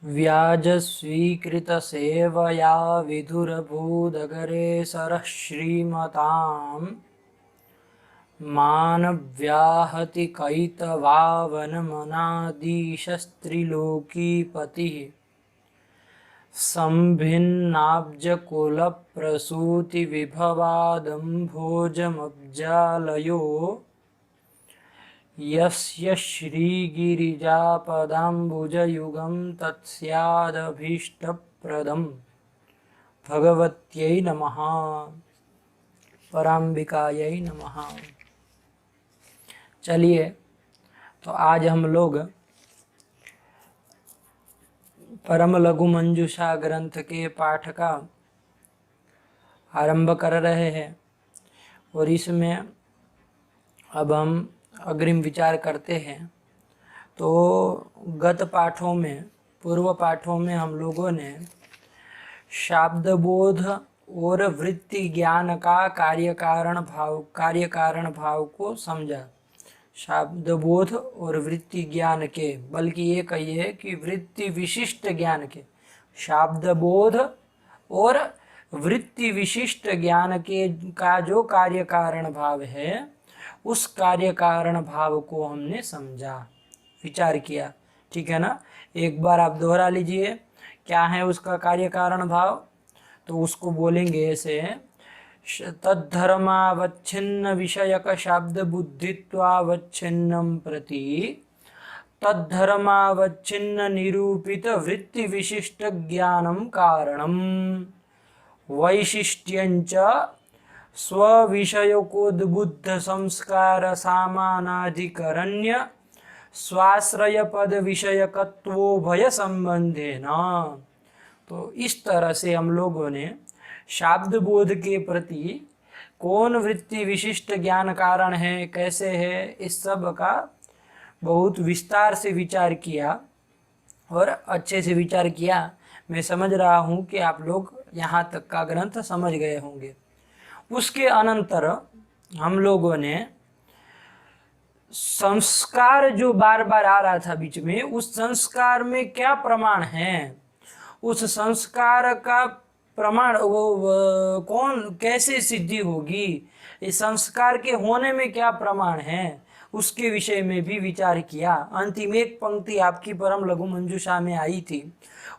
व्याजस्वीकृतसेवया विधुरभूदगरेसरः श्रीमतां मानव्याहतिकैतवावनमनादीशस्त्रिलोकीपतिः संभिन्नाब्जकुलप्रसूतिविभवादम्भोजमब्जालयो यस्य श्रीगिरिजापदाम्बुजयुगं तत्स्यादभीष्टप्रदम्। भगवत्यै नमः। पराम्बिकायै नमः। चलिए, तो आज हम लोग परम लघु मंजूषा ग्रंथ के पाठ का आरंभ कर रहे हैं और इसमें अब हम अग्रिम विचार करते हैं। तो गत पाठों में, पूर्व पाठों में हम लोगों ने शाब्दबोध और वृत्ति ज्ञान का कार्य कारण भाव को समझा। शाब्दबोध और वृत्ति ज्ञान के, बल्कि ये कहिए कि वृत्ति विशिष्ट ज्ञान के, शाब्दबोध और वृत्ति विशिष्ट ज्ञान के का जो कार्य कारण भाव है, उस कार्य कारण भाव को हमने समझा, विचार किया। ठीक है ना? एक बार आप दोहरा लीजिए, क्या है उसका कार्य कारण भाव। तो उसको बोलेंगे ऐसे, तद्धर्मावच्छिन्न विषयक शाब्द बुद्धित्वावच्छिन्नं प्रति तद्धर्मावच्छिन्न निरूपित वृत्ति विशिष्ट ज्ञानम कारणम वैशिष्ट्यंच स्वविषयकोद्बुद्ध संस्कार सामानाधिकरण्य स्वाश्रय पद विषयकत्वोभय संबंधेन। तो इस तरह से हम लोगों ने शाब्द बोध के प्रति कौन वृत्ति विशिष्ट ज्ञान कारण है, कैसे है, इस सब का बहुत विस्तार से विचार किया और अच्छे से विचार किया। मैं समझ रहा हूँ कि आप लोग यहाँ तक का ग्रंथ समझ गए होंगे। उसके अनंतर हम लोगों ने संस्कार जो बार बार आ रहा था बीच में, उस संस्कार में क्या प्रमाण है, उस संस्कार का प्रमाण वो कौन कैसे सिद्धि होगी, इस संस्कार के होने में क्या प्रमाण है, उसके विषय में भी विचार किया। अंतिम एक पंक्ति आपकी परम लघु मंजूषा में आई थी,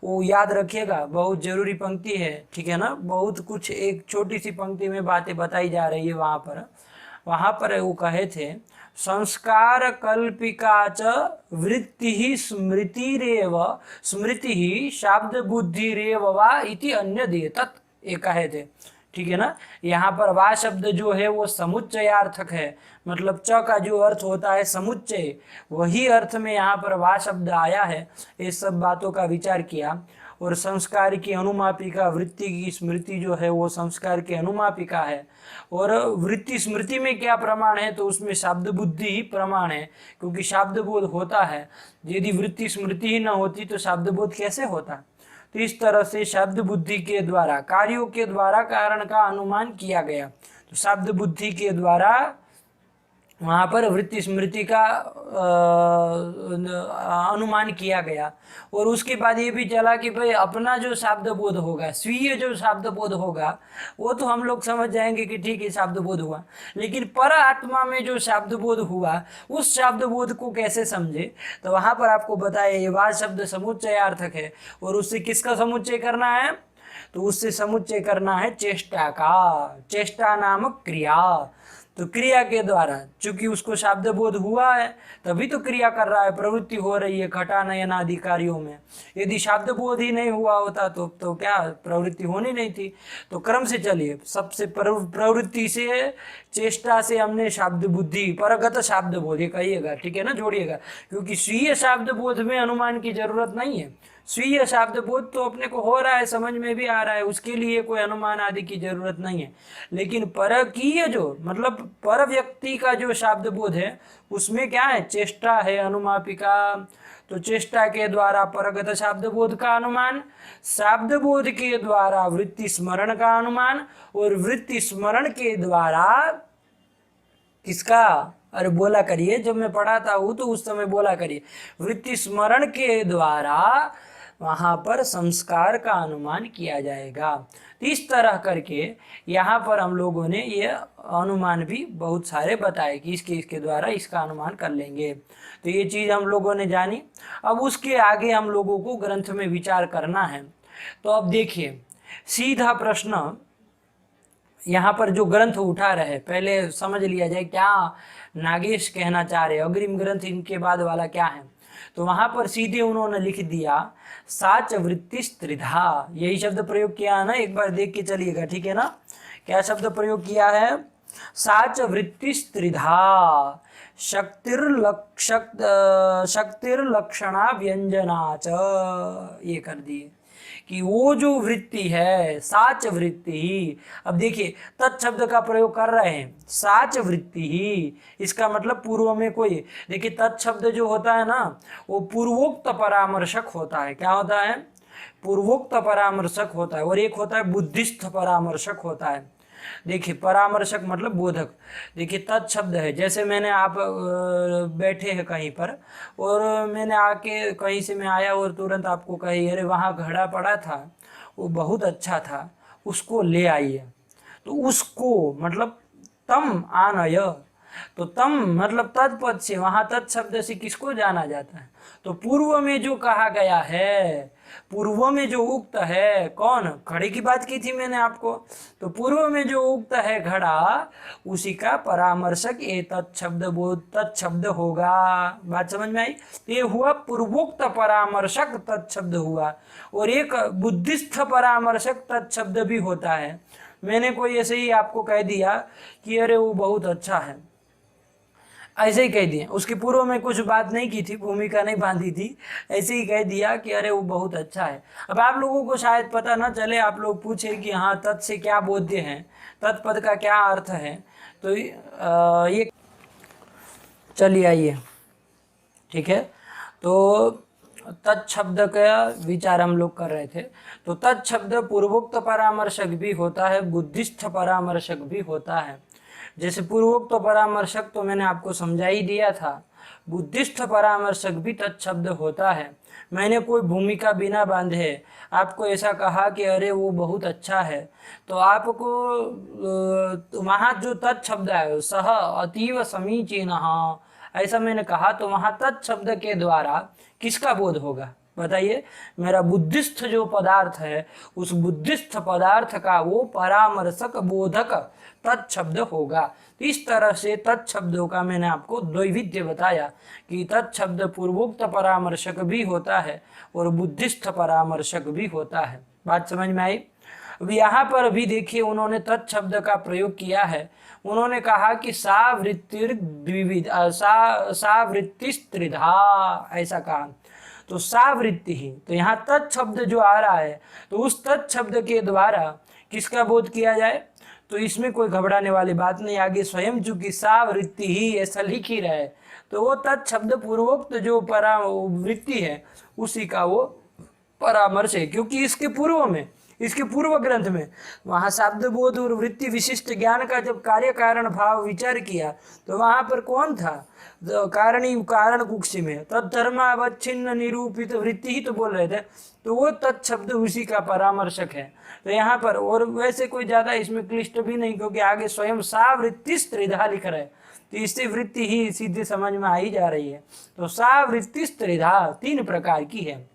वो याद रखिएगा, बहुत जरूरी पंक्ति है। ठीक है ना? बहुत कुछ एक छोटी सी पंक्ति में बातें बताई जा रही है। वहाँ पर वो कहे थे, संस्कार कल्पिका च वृत्ति ही स्मृति ही शाब्द बुद्धिरेव वा इति अन्य देतत्, ये कहे थे। ठीक है ना? यहाँ पर वा शब्द जो है वो समुच्चयार्थक है, मतलब च का जो अर्थ होता है समुच्चय, वही अर्थ में यहाँ पर वा शब्द आया है। इस सब बातों का विचार किया और संस्कार की अनुमापिका वृत्ति की स्मृति जो है वो संस्कार की अनुमापिका है। और वृत्ति स्मृति में क्या प्रमाण है, तो उसमें शाब्द बुद्धि ही प्रमाण है, क्योंकि शाब्द बोध होता है। यदि वृत्ति स्मृति ही न होती तो शाब्द बोध कैसे होता। तो इस तरह से शब्द बुद्धि के द्वारा, कार्यों के द्वारा कारण का अनुमान किया गया। तो शब्द बुद्धि के द्वारा वहाँ पर वृत्ति स्मृति का अनुमान किया गया। और उसके बाद ये भी चला कि भाई अपना जो शब्द बोध होगा, स्वीय जो शब्द बोध होगा, वो तो हम लोग समझ जाएंगे कि ठीक है शब्द बोध हुआ, लेकिन पर आत्मा में जो शब्द बोध हुआ, उस शब्द बोध को कैसे समझे। तो वहाँ पर आपको बताया ये वाद शब्द समुच्चयार्थक है, और उससे किसका समुच्चय करना है, तो उससे समुच्चय करना है चेष्टा का, चेष्टा नामक क्रिया। तो क्रिया के द्वारा, चूंकि उसको शब्द बोध हुआ है तभी तो क्रिया कर रहा है, प्रवृत्ति हो रही है घटा नयन आदि कार्यों में। यदि शब्द बोध ही नहीं हुआ होता तो क्या प्रवृत्ति होनी नहीं थी। तो क्रम से चलिए, सबसे प्रवृत्ति से, चेष्टा से हमने शब्द बुद्धि, परगत शब्द बोध, ये कहिएगा, ठीक है ना, जोड़िएगा, क्योंकि स्वीय शब्द बोध में अनुमान की जरूरत नहीं है। स्वीय शब्द बोध तो अपने को हो रहा है, समझ में भी आ रहा है, उसके लिए कोई अनुमान आदि की जरूरत नहीं है। लेकिन परकीय जो, मतलब पर व्यक्ति का जो शब्द बोध है, उसमें क्या है, चेष्टा है, अनुमापिका। तो चेष्टा के द्वारा परगत शब्द बोध का अनुमान, शब्द बोध के द्वारा वृत्ति स्मरण का अनुमान, और वृत्ति स्मरण के द्वारा किसका, अरे बोला करिए, जब मैं पढ़ाता हूँ तो उस समय बोला करिए। वृत्ति स्मरण के द्वारा वहां पर संस्कार का अनुमान किया जाएगा। तो इस तरह करके यहाँ पर हम लोगों ने ये अनुमान भी बहुत सारे बताए कि इसके द्वारा इसका अनुमान कर लेंगे। तो ये चीज़ हम लोगों ने जानी। अब उसके आगे हम लोगों को ग्रंथ में विचार करना है। तो अब देखिए, सीधा प्रश्न यहाँ पर जो ग्रंथ उठा रहे, पहले समझ लिया जाए क्या नागेश कहना चाह रहे, अग्रिम ग्रंथ इनके बाद वाला क्या है। तो वहां पर सीधे उन्होंने लिख दिया साच वृत्ति त्रिधा, यही शब्द प्रयोग किया है ना, एक बार देख के चलिएगा, ठीक है ना। क्या शब्द प्रयोग किया है? साच वृत्ति त्रिधा शक्तिर्लक्षणा व्यंजना च, ये कर दिए कि वो जो वृत्ति है साच वृत्ति ही। अब देखिए तत्शब्द का प्रयोग कर रहे हैं, साच वृत्ति ही, इसका मतलब पूर्व में कोई, देखिए तत्शब्द जो होता है ना वो पूर्वोक्त परामर्शक होता है। क्या होता है? पूर्वोक्त परामर्शक होता है। और एक होता है बुद्धिस्थ परामर्शक होता है। देखिए परामर्शक मतलब बोधक। देखिए तत्शब्द है, जैसे मैंने आप बैठे हैं कहीं पर और मैंने आके कहीं से मैं आया और तुरंत आपको कही अरे वहाँ घड़ा पड़ा था वो बहुत अच्छा था, उसको ले आइए। तो उसको मतलब तम आनय, तो तम मतलब तत्पद से, वहाँ तत्शब्द से किसको जाना जाता है? तो पूर्व में जो कहा गया है, पूर्व में जो उक्त है, कौन? घड़े की बात की थी मैंने आपको। तो पूर्व में जो उक्त है घड़ा, उसी का परामर्शक ये तत्शब्द होगा। बात समझ में आई? तो ये हुआ पूर्वोक्त परामर्शक तत्शब्द हुआ। और एक बुद्धिस्थ परामर्शक तत्शब्द भी होता है। मैंने कोई ऐसे ही आपको कह दिया कि अरे वो बहुत अच्छा है, ऐसे ही कह दिया, उसके पूर्व में कुछ बात नहीं की थी, भूमिका नहीं बांधी थी, ऐसे ही कह दिया कि अरे वो बहुत अच्छा है। अब आप लोगों को शायद पता ना चले, आप लोग पूछे कि हाँ तत् से क्या बोध्य है, तत्पद का क्या अर्थ है। तो ये चलिए आइए, ठीक है। तो तत्शब्द का विचार हम लोग कर रहे थे। तो तत्शब्द पूर्वोक्त परामर्शक भी होता है, बुद्धिस्थ परामर्शक भी होता है। जैसे पूर्वोक्त परामर्शक तो मैंने आपको समझा ही दिया था, बुद्धिस्थ परामर्शक भी तत्शब्द होता है। मैंने कोई भूमिका बिना बांधे आपको ऐसा कहा कि अरे वो बहुत अच्छा है, तो आपको वहाँ जो तत्शब्द है सह अतीव समीचीनः ऐसा मैंने कहा, तो वहाँ तत्शब्द के द्वारा किसका बोध होगा? बताइए। मेरा बुद्धिस्थ जो पदार्थ है उस बुद्धिस्थ पदार्थ का वो परामर्शक बोधक तत्शब्द होगा। तो इस तरह से तत्शब्दों का मैंने आपको द्वैविध्य बताया कि तत्शब्द पूर्वोक्त परामर्शक भी होता है और बुद्धिस्थ परामर्शक भी होता है। बात समझ में आई? अब यहाँ पर भी देखिए उन्होंने तत्शब्द का प्रयोग किया है। उन्होंने कहा कि सा वृत्तिस्त्रिधा, ऐसा कहा। तो सा वृत्ति ही, तो यहाँ तत्शब्द जो आ रहा है तो उस तत्शब्द के द्वारा किसका बोध किया जाए? तो इसमें कोई घबराने वाली बात नहीं, आगे स्वयं चूंकि सा वृत्ति ही ऐसा लिख ही रहे, तो वो तत्शब्द पूर्वोक्त जो वृत्ति है उसी का वो परामर्श है। क्योंकि इसके पूर्व में, इसके पूर्व ग्रंथ में वहाँ शब्द बोध और वृत्ति विशिष्ट ज्ञान का जब कार्य कारण भाव विचार किया तो वहाँ पर कौन था? कारण कुक्षी में तत्धर्मावच्छिन्न निरूपित वृत्ति ही तो बोल रहे थे, तो वो तत्शब्द उसी का परामर्शक है। तो यहाँ पर और वैसे कोई ज्यादा इसमें क्लिष्ट भी नहीं, क्योंकि आगे स्वयं सा वृत्ति त्रिधा लिख रहे, तो इससे वृत्ति ही सीधे समझ में आई जा रही है। तो सा वृत्ति त्रिधा 3 प्रकार की है,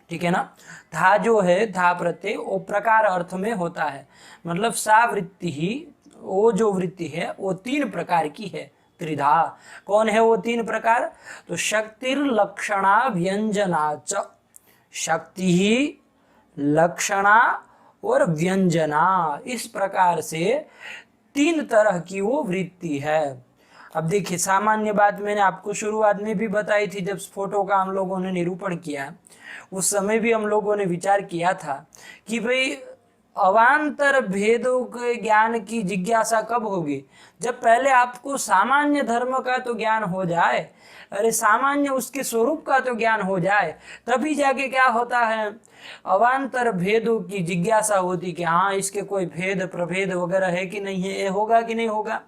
ठीक है ना। धा जो है, धा प्रत्यय वो प्रकार अर्थ में होता है, मतलब सा वृत्ति ही, वो जो वृत्ति है वो 3 प्रकार की है, त्रिधा। कौन है वो 3 प्रकार? तो शक्तिर्लक्षणा व्यंजना च, शक्ति ही, लक्षणा और व्यंजना, इस प्रकार से 3 तरह की वो वृत्ति है। अब देखिए सामान्य बात मैंने आपको शुरुआत में भी बताई थी, जब फोटो का हम लोगों ने निरूपण किया उस समय भी हम लोगों ने विचार किया था कि भाई अवान्तर भेदों के ज्ञान की जिज्ञासा कब होगी? जब पहले आपको सामान्य धर्म का तो ज्ञान हो जाए, अरे सामान्य उसके स्वरूप का तो ज्ञान हो जाए, तभी जाके क्या होता है, अवान्तर भेदों की जिज्ञासा होती कि हाँ इसके कोई भेद प्रभेद वगैरह है कि नहीं है, ये होगा कि नहीं होगा।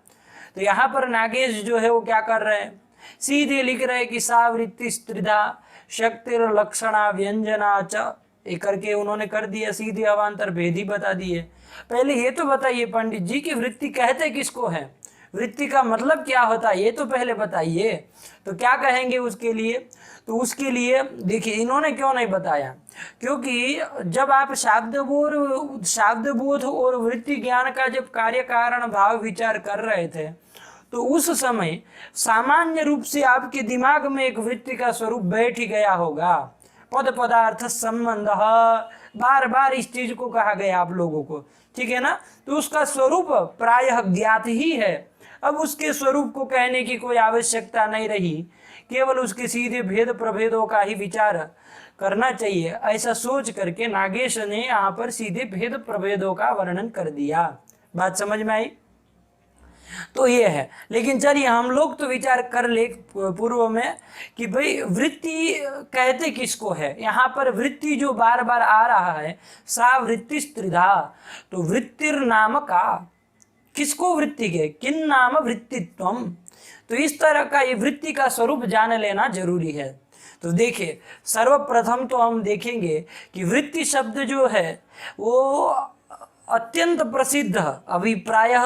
तो यहाँ पर नागेश जो है वो क्या कर रहे हैं, सीधे लिख रहे हैं कि सा वृत्ति स्त्रिधा शक्तिर लक्षणा व्यंजना च, एक करके उन्होंने कर दिया, सीधे अवान्तर भेद ही बता दिए। पहले ये तो बताइए पंडित जी कि वृत्ति कहते किसको है, वृत्ति का मतलब क्या होता है, ये तो पहले बताइए। तो क्या कहेंगे उसके लिए, तो उसके लिए देखिए इन्होंने क्यों नहीं बताया, क्योंकि जब आप शाब्दबोध और वृत्ति ज्ञान का जब कार्य कारण भाव विचार कर रहे थे तो उस समय सामान्य रूप से आपके दिमाग में एक वृत्ति का स्वरूप बैठ ही गया होगा। पद पदार्थ संबंध, बार बार इस चीज को कहा गया आप लोगों को, ठीक है ना। तो उसका स्वरूप प्रायः ज्ञात ही है। अब उसके स्वरूप को कहने की कोई आवश्यकता नहीं रही, केवल उसके सीधे भेद प्रभेदों का ही विचार करना चाहिए, ऐसा सोच करके नागेश ने यहाँ पर सीधे भेद प्रभेदों का वर्णन कर दिया। बात समझ में आई? तो ये है। लेकिन चलिए हम लोग तो विचार कर ले पूर्व में कि भाई वृत्ति कहते किसको है। यहाँ पर वृत्ति जो बार बार आ रहा है, सा वृत्ति स्त्रिधा, तो वृत्तिर नाम का, किसको वृत्ति के, किन नाम वृत्तित्वम। तो इस तरह का ये वृत्ति का स्वरूप जान लेना जरूरी है। तो देखिए सर्वप्रथम तो हम देखेंगे कि वृत्ति शब्द जो है वो अत्यंत प्रसिद्ध, अभी प्रायः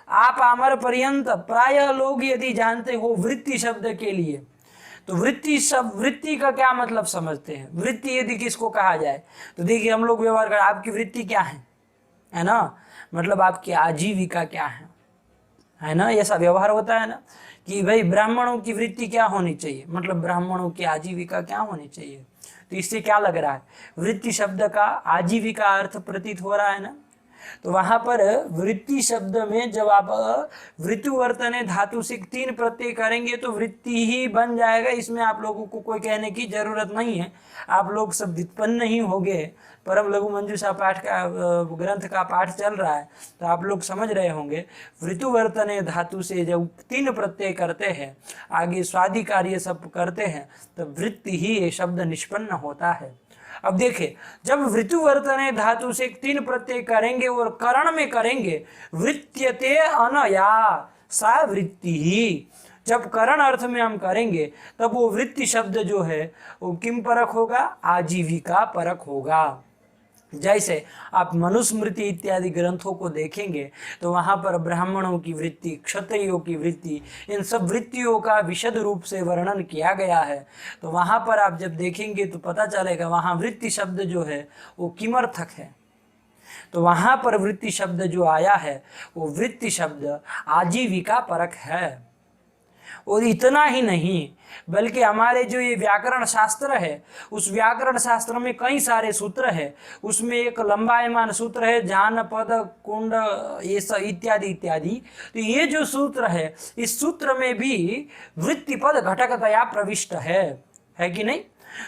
आप आमर पर्यंत प्रायः लोग यदि जानते हो वृत्ति शब्द के लिए, तो वृत्ति का क्या मतलब समझते हैं। वृत्ति यदि किसको कहा जाए तो देखिए हम लोग व्यवहार कर, आपकी वृत्ति क्या है ना, मतलब आपकी आजीविका क्या है ना, ऐसा व्यवहार होता है ना कि भाई ब्राह्मणों की वृत्ति क्या होनी चाहिए, मतलब ब्राह्मणों की आजीविका क्या होनी चाहिए। तो इससे क्या लग रहा है, वृत्ति शब्द का आजीविका अर्थ प्रतीत हो रहा है ना। तो वहां पर वृत्ति शब्द में जब आप वृत्तिवर्तने धातु से 3 प्रत्यय करेंगे तो वृत्ति ही बन जाएगा। इसमें आप लोगों को कोई कहने की जरूरत नहीं है, आप लोग सब व्युत्पन्न ही हो गए। परम लघु मंजूषा पाठ का ग्रंथ का पाठ चल रहा है तो आप लोग समझ रहे होंगे। वृत्तिवर्तने धातु से जब 3 प्रत्यय करते हैं, आगे स्वादि कार्य सब करते हैं, तो वृत्ति ही ये शब्द निष्पन्न होता है। अब देखिए जब वृत्तिवर्तने धातु से 3 प्रत्यय करेंगे और करण में करेंगे, वृत्यते अनया सा वृत्ति ही, जब करण अर्थ में हम करेंगे तब वो वृत्ति शब्द जो है वो किम परक होगा, आजीविका परक होगा। जैसे आप मनुस्मृति इत्यादि ग्रंथों को देखेंगे तो वहाँ पर ब्राह्मणों की वृत्ति, क्षत्रियों की वृत्ति, इन सब वृत्तियों का विशद रूप से वर्णन किया गया है। तो वहाँ पर आप जब देखेंगे तो पता चलेगा वहाँ वृत्ति शब्द जो है वो किमर्थक है। तो वहाँ पर वृत्ति शब्द जो आया है वो वृत्ति शब्द आजीविका परक है। और इतना ही नहीं बल्कि हमारे जो ये व्याकरण शास्त्र है उस व्याकरण शास्त्र में कई सारे सूत्र है। उसमें एक लंबायमान सूत्र है जानपद कुंड ये सब इत्यादि इत्यादि। तो ये जो सूत्र है इस सूत्र में भी वृत्तिपद घटकतया प्रविष्ट है कि नहीं।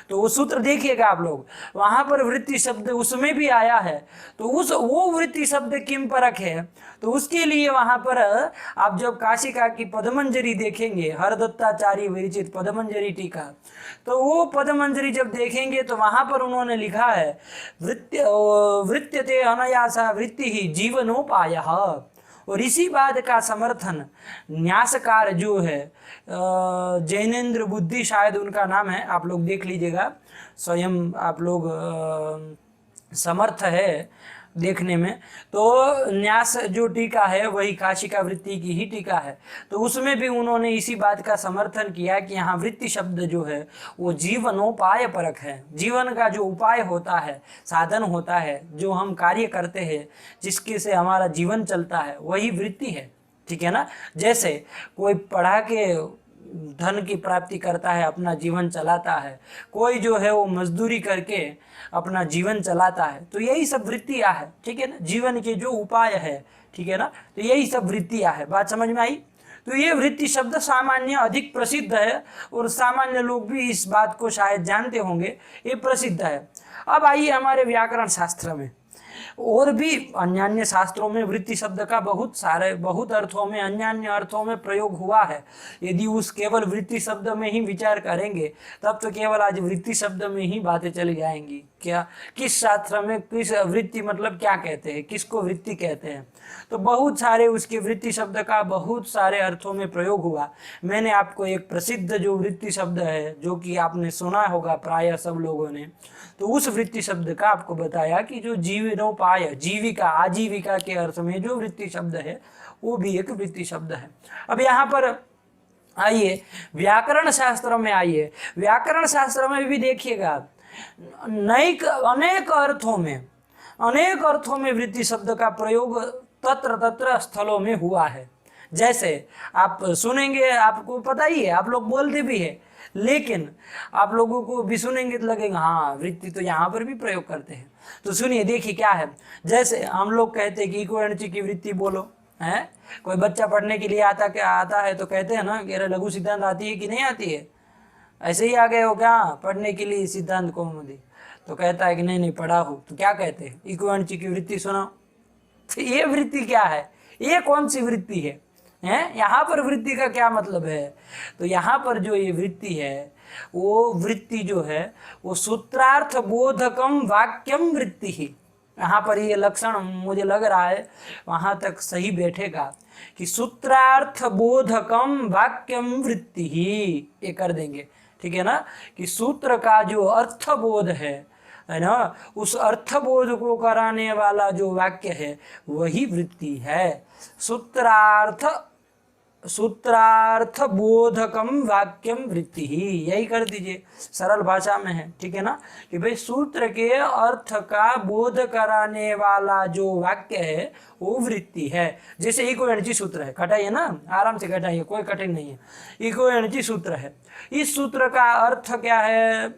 तो वो सूत्र देखिएगा आप लोग, वहां पर वृत्ति शब्द उसमें भी आया है। तो वो वृत्ति शब्द किम परक है, तो उसके लिए वहां पर आप जब काशिका की पदमंजरी देखेंगे, हरदत्ताचार्य विरचित पदमंजरी टीका, तो वो पदमंजरी जब देखेंगे तो वहां पर उन्होंने लिखा है वृत्यते अनयासा वृत्ति ही जीवनोपायः। और इसी बात का समर्थन न्यासकार जो है जैनेन्द्र बुद्धि शायद उनका नाम है, आप लोग देख लीजिएगा, स्वयं आप लोग समर्थ है देखने में। तो न्यास जो टीका है वही काशिका वृत्ति की ही टीका है। तो उसमें भी उन्होंने इसी बात का समर्थन किया कि यहाँ वृत्ति शब्द जो है वो जीवनोपाय परक है। जीवन का जो उपाय होता है, साधन होता है, जो हम कार्य करते हैं, जिसके से हमारा जीवन चलता है, वही वृत्ति है, ठीक है ना। जैसे कोई पढ़ा के धन की प्राप्ति करता है, अपना जीवन चलाता है, कोई जो है वो मजदूरी करके अपना जीवन चलाता है, तो यही सब वृत्तियाँ है, ठीक है ना। जीवन के जो उपाय है, ठीक है ना, तो यही सब वृत्तियाँ है। बात समझ में आई। तो ये वृत्ति शब्द सामान्य अधिक प्रसिद्ध है और सामान्य लोग भी इस बात को शायद जानते होंगे, ये प्रसिद्ध है। अब आइए हमारे व्याकरण शास्त्र में, और भी अन्य अन्य शास्त्रों में वृत्ति शब्द का बहुत अर्थों में, अन्य अन्य अर्थों में प्रयोग हुआ है। यदि उस केवल वृत्ति शब्द में ही विचार करेंगे तब तो केवल आज वृत्ति शब्द में ही बातें चली जाएंगी। क्या किस शास्त्र में किस वृत्ति मतलब क्या कहते हैं, किसको वृत्ति कहते हैं, तो बहुत सारे उसके वृत्ति शब्द का बहुत सारे अर्थों में प्रयोग हुआ। मैंने आपको एक प्रसिद्ध जो वृत्ति शब्द है, जो कि आपने सुना होगा प्रायः सब लोगों ने, तो उस वृत्ति शब्द का आपको बताया कि जो जीवनोपाय, जीविका, आजीविका के अर्थ में जो वृत्ति शब्द है वो भी एक वृत्ति शब्द है। अब यहाँ पर आइए व्याकरण शास्त्र में, आइए व्याकरण शास्त्र में भी देखिएगा अनेक अर्थों में वृत्ति शब्द का प्रयोग तत्र तत्र स्थलों में हुआ है। जैसे आप सुनेंगे, आपको पता ही है, आप लोग बोलते भी है, लेकिन आप लोगों को भी सुनेंगे तो लगेगा हाँ वृत्ति तो यहाँ पर भी प्रयोग करते हैं। तो सुनिए, देखिए क्या है। जैसे हम लोग कहते हैं कि इको एनर्जी की वृत्ति बोलो, है कोई बच्चा पढ़ने के लिए आता है तो कहते हैं ना कि अरे लघु सिद्धांत आती है कि नहीं आती है, ऐसे ही आ गए हो क्या पढ़ने के लिए सिद्धांत कौमुदी, तो कहता है कि नहीं पढ़ा हो, तो क्या कहते हैं इको एनर्जी की वृत्ति सुनाओ। तो ये वृत्ति क्या है, ये कौन सी वृत्ति है? यहाँ पर वृत्ति का क्या मतलब है? तो यहाँ पर जो ये वृत्ति है, वो वृत्ति जो है वो सूत्रार्थ बोधकम वाक्यम वृत्ति ही। यहाँ पर ये लक्षण मुझे लग रहा है वहाँ तक सही बैठेगा कि सूत्रार्थ बोधकम वाक्यम वृत्ति ही, ये कर देंगे, ठीक है ना, कि सूत्र का जो अर्थबोध है ना, उस अर्थबोध को कराने वाला जो वाक्य है वही वृत्ति है। सूत्रार्थ बोधकम वाक्यम वृत्ति ही, यही कर दीजिए, सरल भाषा में है, ठीक है ना, कि भाई सूत्र के अर्थ का बोध कराने वाला जो वाक्य है वो वृत्ति है। जैसे इको एनर्जी सूत्र है, घटाइए ना, आराम से घटाइए, कोई कठिन नहीं है। इको एनर्जी सूत्र है, इस सूत्र का अर्थ क्या है?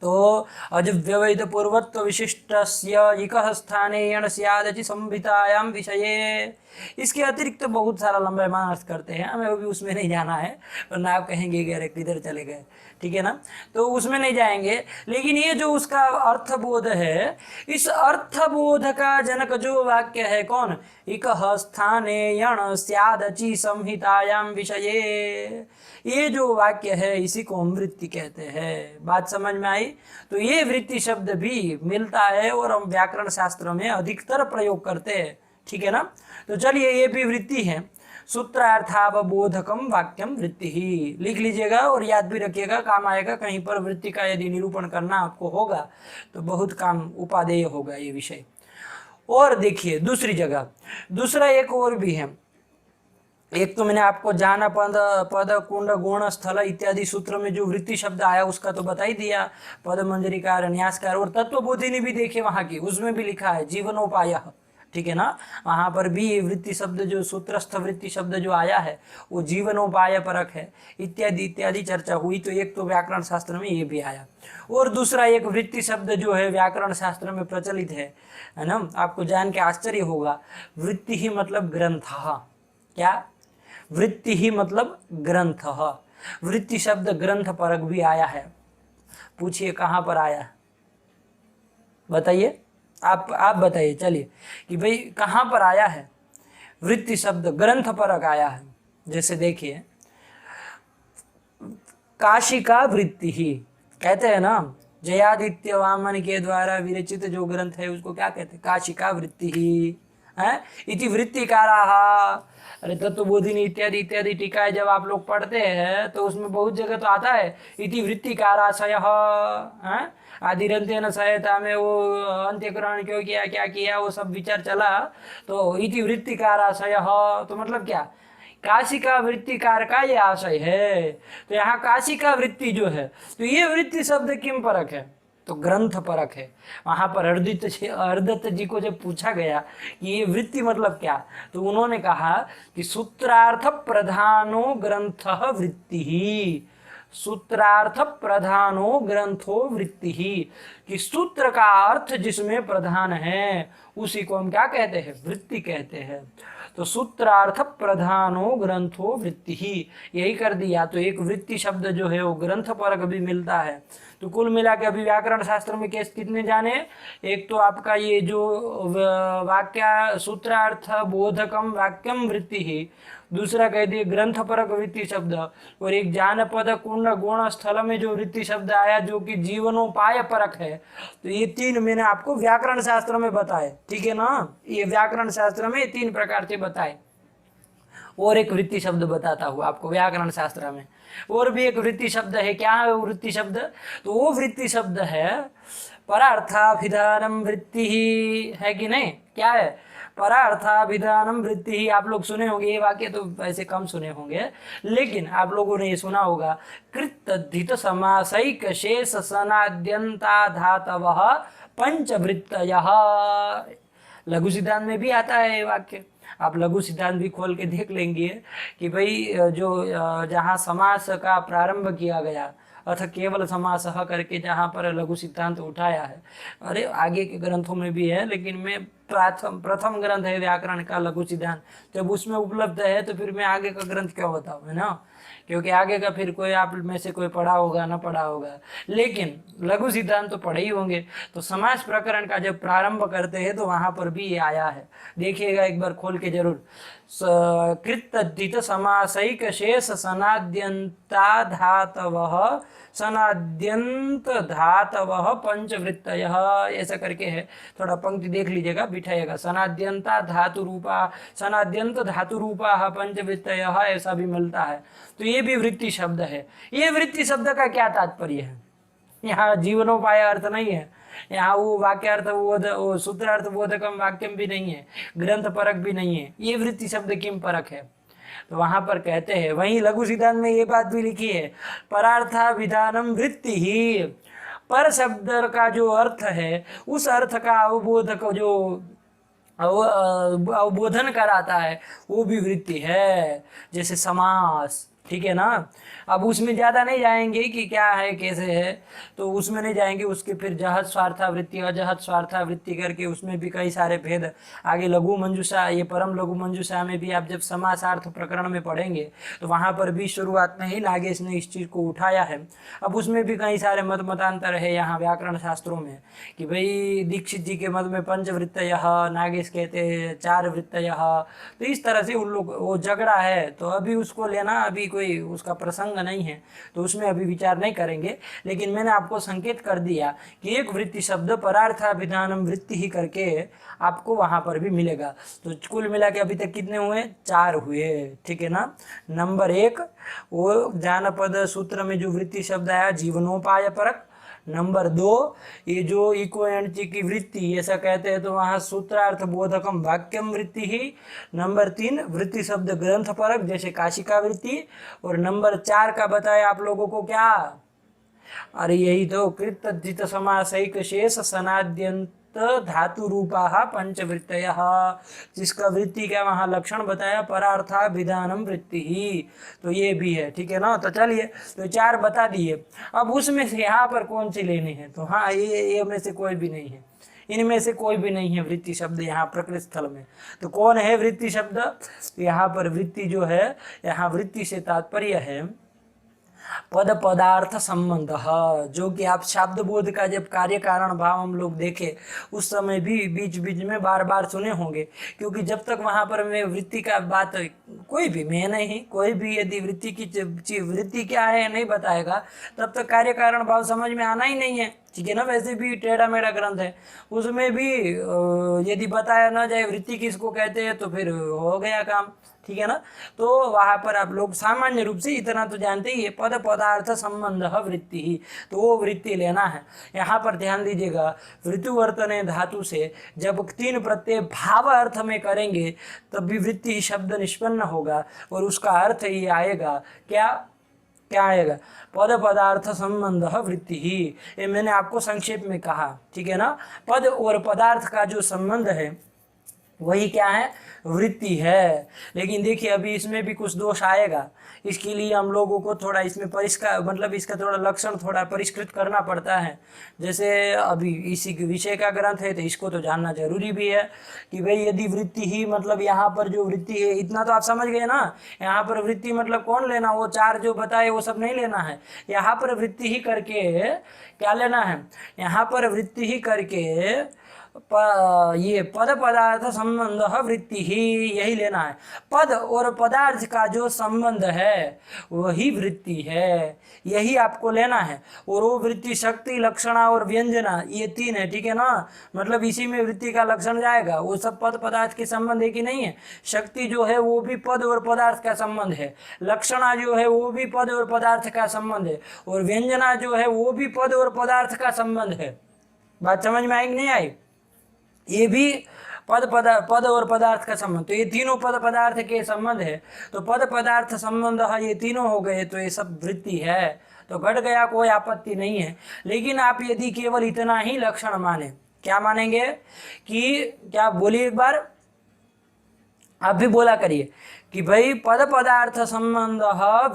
तो अजव्यवहित पूर्वत्व विशिष्टस्य इकः स्थाने यण स्यादचि संहितायां विषये। इसके अतिरिक्त तो बहुत सारा लंबा अर्थ करते हैं, हमें अभी उसमें नहीं जाना है, वरना आप कहेंगे कि अरे किधर चले गए, ठीक है ना, तो उसमें नहीं जाएंगे। लेकिन ये जो उसका अर्थबोध है, इस अर्थबोध का जनक जो वाक्य है कौन? इकः स्थाने यण स्यादचि संहितायां विषये, ये जो वाक्य है इसी को हम वृत्ति कहते हैं। बात समझ में आई? तो ये वृत्ति शब्द भी मिलता है और हम व्याकरण शास्त्र में अधिकतर प्रयोग करते हैं, ठीक है ना। तो चलिए, ये भी वृत्ति है, सूत्रार्थावबोधकम वाक्यम वृत्ति ही, लिख लीजिएगा और याद भी रखिएगा, काम आएगा। कहीं पर वृत्ति का यदि निरूपण करना आपको होगा तो बहुत काम उपादेय होगा ये विषय। और देखिए दूसरी जगह, दूसरा एक और भी है। एक तो मैंने आपको जाना पद कुंड गुण स्थल इत्यादि सूत्र में जो वृत्ति शब्द आया उसका तो बता ही दिया, पद मंजरीकार न्यासकार। और तत्वबोधिनी भी देखिए वहाँ की, उसमें भी लिखा है जीवनोपाय, ठीक है ना, वहाँ पर भी वृत्ति शब्द जो सूत्रस्थ वृत्ति शब्द जो आया है वो जीवनोपाय परक है, इत्यादि इत्यादि चर्चा हुई। तो एक तो व्याकरण शास्त्र में ये भी आया। और दूसरा एक वृत्ति शब्द जो है व्याकरण शास्त्र में प्रचलित है ना, आपको जान के आश्चर्य होगा, वृत्ति ही मतलब ग्रंथ। क्या? वृत्ति ही मतलब ग्रंथ। वृत्ति शब्द ग्रंथ परक भी आया है। पूछिए कहाँ पर आया, बताइए, आप बताइए, चलिए कि भाई कहाँ पर आया है वृत्ति शब्द ग्रंथ परक आया है। जैसे देखिए, काशी का वृत्ति ही कहते हैं ना, जयादित्य वामन के द्वारा विरचित जो ग्रंथ है उसको क्या कहते हैं? काशी का वृत्ति ही है। इति वृत्तिकाराः, अरे तत्वबोधिनी इत्यादि इत्यादि टीकाएं जब आप लोग पढ़ते हैं तो उसमें बहुत जगह तो आता है इति वृत्तिकाराशयः, आदिरंत्येन सहायता में वो अंत्यकरण क्यों किया, क्या किया, वो सब विचार चला। तो इति वृत्तिकाराशयः तो मतलब क्या? काशी का वृत्तिकार का ये आशय है। तो यहाँ काशी का वृत्ति जो है, तो ये वृत्ति शब्द किम परक है? तो ग्रंथ परक है। वहाँ पर अर्दत्त जी को जब पूछा गया कि ये वृत्ति मतलब क्या, तो उन्होंने कहा कि सूत्रार्थ प्रधानो ग्रंथ वृत्ति ही, सूत्रार्थ प्रधानो ग्रंथो वृत्ति ही, कि सूत्र का अर्थ जिसमें प्रधान है उसी को हम क्या कहते हैं? वृत्ति कहते हैं। तो सूत्रार्थ प्रधानो ग्रंथो वृत्ति ही, यही कर दिया। तो एक वृत्ति शब्द जो है वो ग्रंथ परक भी मिलता है। तो कुल मिला के अभी व्याकरण शास्त्र में केस कितने जाने, एक तो आपका ये जो वाक्य सूत्रार्थ बोधकम वाक्यम वृत्ति ही, दूसरा कह दिए ग्रंथ परक वृत्ति शब्द, और एक जानपद कुंड गुण स्थल में जो वृत्ति शब्द आया जो कि जीवनोपाय परक है। तो ये तीन मैंने आपको व्याकरण शास्त्र में बताए, ठीक है ना, ये व्याकरण शास्त्र में 3 प्रकार से बताए। और एक वृत्ति शब्द बताता हूँ आपको व्याकरण शास्त्र में, और भी एक वृत्ति शब्द है। क्या है वो वृत्ति शब्द, तो वो वृत्ति शब्द है परार्थाभिधानम वृत्ति ही, है कि नहीं, क्या है, परार्थाभिधानम वृत्ति ही। आप लोग सुने होंगे ये वाक्य, तो वैसे कम सुने होंगे, लेकिन आप लोगों ने ये सुना होगा, कृतधित समासैक शेष सनाद्यंता धातवः पंचवृत्तयः। लघु सिद्धांत में भी आता है ये वाक्य, आप लघु सिद्धांत भी खोल के देख लेंगे कि भाई जो जहाँ समास का प्रारंभ किया गया अथ केवल समासः करके जहाँ पर लघु सिद्धांत उठाया है, अरे आगे के ग्रंथों में भी है, लेकिन मैं प्रथम ग्रंथ है व्याकरण का लघु सिद्धांत, जब उसमें उपलब्ध है तो फिर मैं आगे का ग्रंथ क्यों बताऊँ, है ना, क्योंकि आगे का फिर कोई आप में से कोई पढ़ा होगा ना पढ़ा होगा, लेकिन लघु सिद्धांत तो पढ़े ही होंगे। तो समास प्रकरण का जब प्रारंभ करते हैं तो वहाँ पर भी ये आया है, देखिएगा एक बार खोल के जरूर। कृतधित समासैक शेष सनाद्यंता धातवः सनाद्यंत धातवः पंचवृत्तयः, ऐसा करके है, थोड़ा पंक्ति देख लीजिएगा, बिठाइएगा। सनाद्यंता धातु रूपा, सनाद्यंत धातु रूपा पंचवृत्तयः, ऐसा भी मिलता है। तो ये भी वृत्ति शब्द है। ये वृत्ति शब्द का क्या तात्पर्य है, यहाँ जीवनोपाय अर्थ नहीं है, यहाँ वो वाक्यार्थ वो सूत्रार्थ बोधकम वाक्यम भी नहीं है, ग्रंथ परक भी नहीं है, ये वृत्ति शब्द किम परक है। तो वहां पर कहते हैं, वहीं लघु सिद्धांत में ये बात भी लिखी है, परार्थाभिधानम वृत्ति ही, पर शब्द का जो अर्थ है उस अर्थ का अवबोधक जो अवबोधन कराता है वो भी वृत्ति है, जैसे समास, ठीक है ना। अब उसमें ज़्यादा नहीं जाएंगे कि क्या है कैसे है, तो उसमें नहीं जाएंगे, उसके फिर जहत स्वार्थावृत्ति अजहत स्वार्थावृत्ति करके उसमें भी कई सारे भेद आगे लघु मंजूषा, ये परम लघु मंजूषा में भी आप जब समासार्थ प्रकरण में पढ़ेंगे तो वहाँ पर भी शुरुआत में ही नागेश ने इस चीज़ को उठाया है। अब उसमें भी कई सारे मतांतर है यहाँ व्याकरण शास्त्रों में कि भाई दीक्षित जी के मत में पंचवृत्तयः, नागेश कहते हैं 4 वृत्तयः, तो इस तरह से उन लोग वो झगड़ा है। तो अभी उसको लेना, अभी कोई उसका प्रसंग नहीं है तो उसमें अभी विचार नहीं करेंगे, लेकिन मैंने आपको संकेत कर दिया कि एक वृत्ति शब्द परार्थाभिधानम वृत्ति ही करके आपको वहां पर भी मिलेगा। तो कुल मिला के अभी तक कितने हुए, 4 हुए, ठीक है ना। नंबर 1 वो जानपद सूत्र में जो वृत्ति शब्द आया जीवनोपाय परक। नंबर 2 ये जो इको एंटी की वृत्ति ऐसा कहते हैं तो वहाँ सूत्रार्थ बोधकम वाक्यम वृत्ति ही। नंबर 3 वृत्ति शब्द ग्रंथ परक जैसे काशिका वृत्ति। और नंबर 4 का बताया आप लोगों को क्या, अरे यही तो कृतधित समासैक शेष सनाद्यंत धातु रूपा पंचवृत्तयः, जिसका वृत्ति का वहाँ लक्षण बताया परार्थाभिधानम वृत्ति ही, तो ये भी है, ठीक है ना। तो चलिए तो 4 बता दिए, अब उसमें से यहाँ पर कौन सी लेनी है, तो हाँ ये में से कोई भी नहीं है, इनमें से कोई भी नहीं है वृत्ति शब्द यहाँ प्रकृत स्थल में। तो कौन है वृत्ति शब्द, यहाँ पर वृत्ति जो है, यहाँ वृत्ति से तात्पर्य है पद पदार्थ संबंध, जो कि आप शब्द बोध का जब कार्य कारण भाव हम लोग देखे उस समय भी बीच बीच में बार बार सुने होंगे, क्योंकि जब तक वहाँ पर मैं वृत्ति का बात कोई भी मैं नहीं कोई भी यदि वृत्ति की वृत्ति क्या है नहीं बताएगा तब तक कार्य कारण भाव समझ में आना ही नहीं है, ठीक है ना। वैसे भी टेढ़ा मेढ़ा ग्रंथ है, उसमें भी यदि बताया ना जाए वृत्ति किसको कहते हैं तो फिर हो गया काम, ठीक है ना। तो वहाँ पर आप लोग सामान्य रूप से इतना तो जानते ही है, पद पदार्थ संबंध वृत्ति ही, तो वो वृत्ति लेना है। यहाँ पर ध्यान दीजिएगा, वृत्तिवर्तने धातु से जब 3 प्रत्यय भाव अर्थ में करेंगे तब भी वृत्ति शब्द निष्पन्न होगा और उसका अर्थ ये आएगा क्या आएगा, पद पदार्थ संबंध वृत्ति ही। ये मैंने आपको संक्षेप में कहा, ठीक है ना। पद और पदार्थ का जो संबंध है वही क्या है, वृत्ति है। लेकिन देखिए अभी इसमें भी कुछ दोष आएगा, इसके लिए हम लोगों को थोड़ा इसमें परिष्कार मतलब इसका थोड़ा लक्षण थोड़ा परिष्कृत करना पड़ता है। जैसे अभी इसी विषय का ग्रंथ है तो इसको तो जानना जरूरी भी है कि भाई यदि वृत्ति ही मतलब यहाँ पर जो वृत्ति है, इतना तो आप समझ गए ना। यहाँ पर वृत्ति मतलब कौन लेना, वो चार जो बताए वो सब नहीं लेना है। यहाँ पर वृत्ति ही करके क्या लेना है, यहाँ पर वृत्ति ही करके ये पद पदार्थ संबंध वृत्ति ही, यही लेना है। पद और पदार्थ का जो संबंध है वही वृत्ति है, यही आपको लेना है। और वो वृत्ति शक्ति, लक्षणा और व्यंजना, ये तीन है, ठीक है ना। मतलब इसी में वृत्ति का लक्षण जाएगा। वो सब पद पदार्थ के संबंध है कि नहीं है। शक्ति जो है वो भी पद और पदार्थ का संबंध है, लक्षणा जो है वो भी पद और पदार्थ का संबंध है, और व्यंजना जो है वो भी पद और पदार्थ का संबंध है। बात समझ में आई कि नहीं आई। ये भी पद और पदार्थ का संबंध, तो ये तीनों पद पदार्थ के संबंध है। तो पद पदार्थ संबंध ये तीनों हो गए, तो ये सब वृत्ति है, तो घट गया, कोई आपत्ति नहीं है। लेकिन आप यदि केवल इतना ही लक्षण माने, क्या मानेंगे कि क्या, बोलिए एक बार, आप भी बोला करिए कि भाई पद पदार्थ संबंध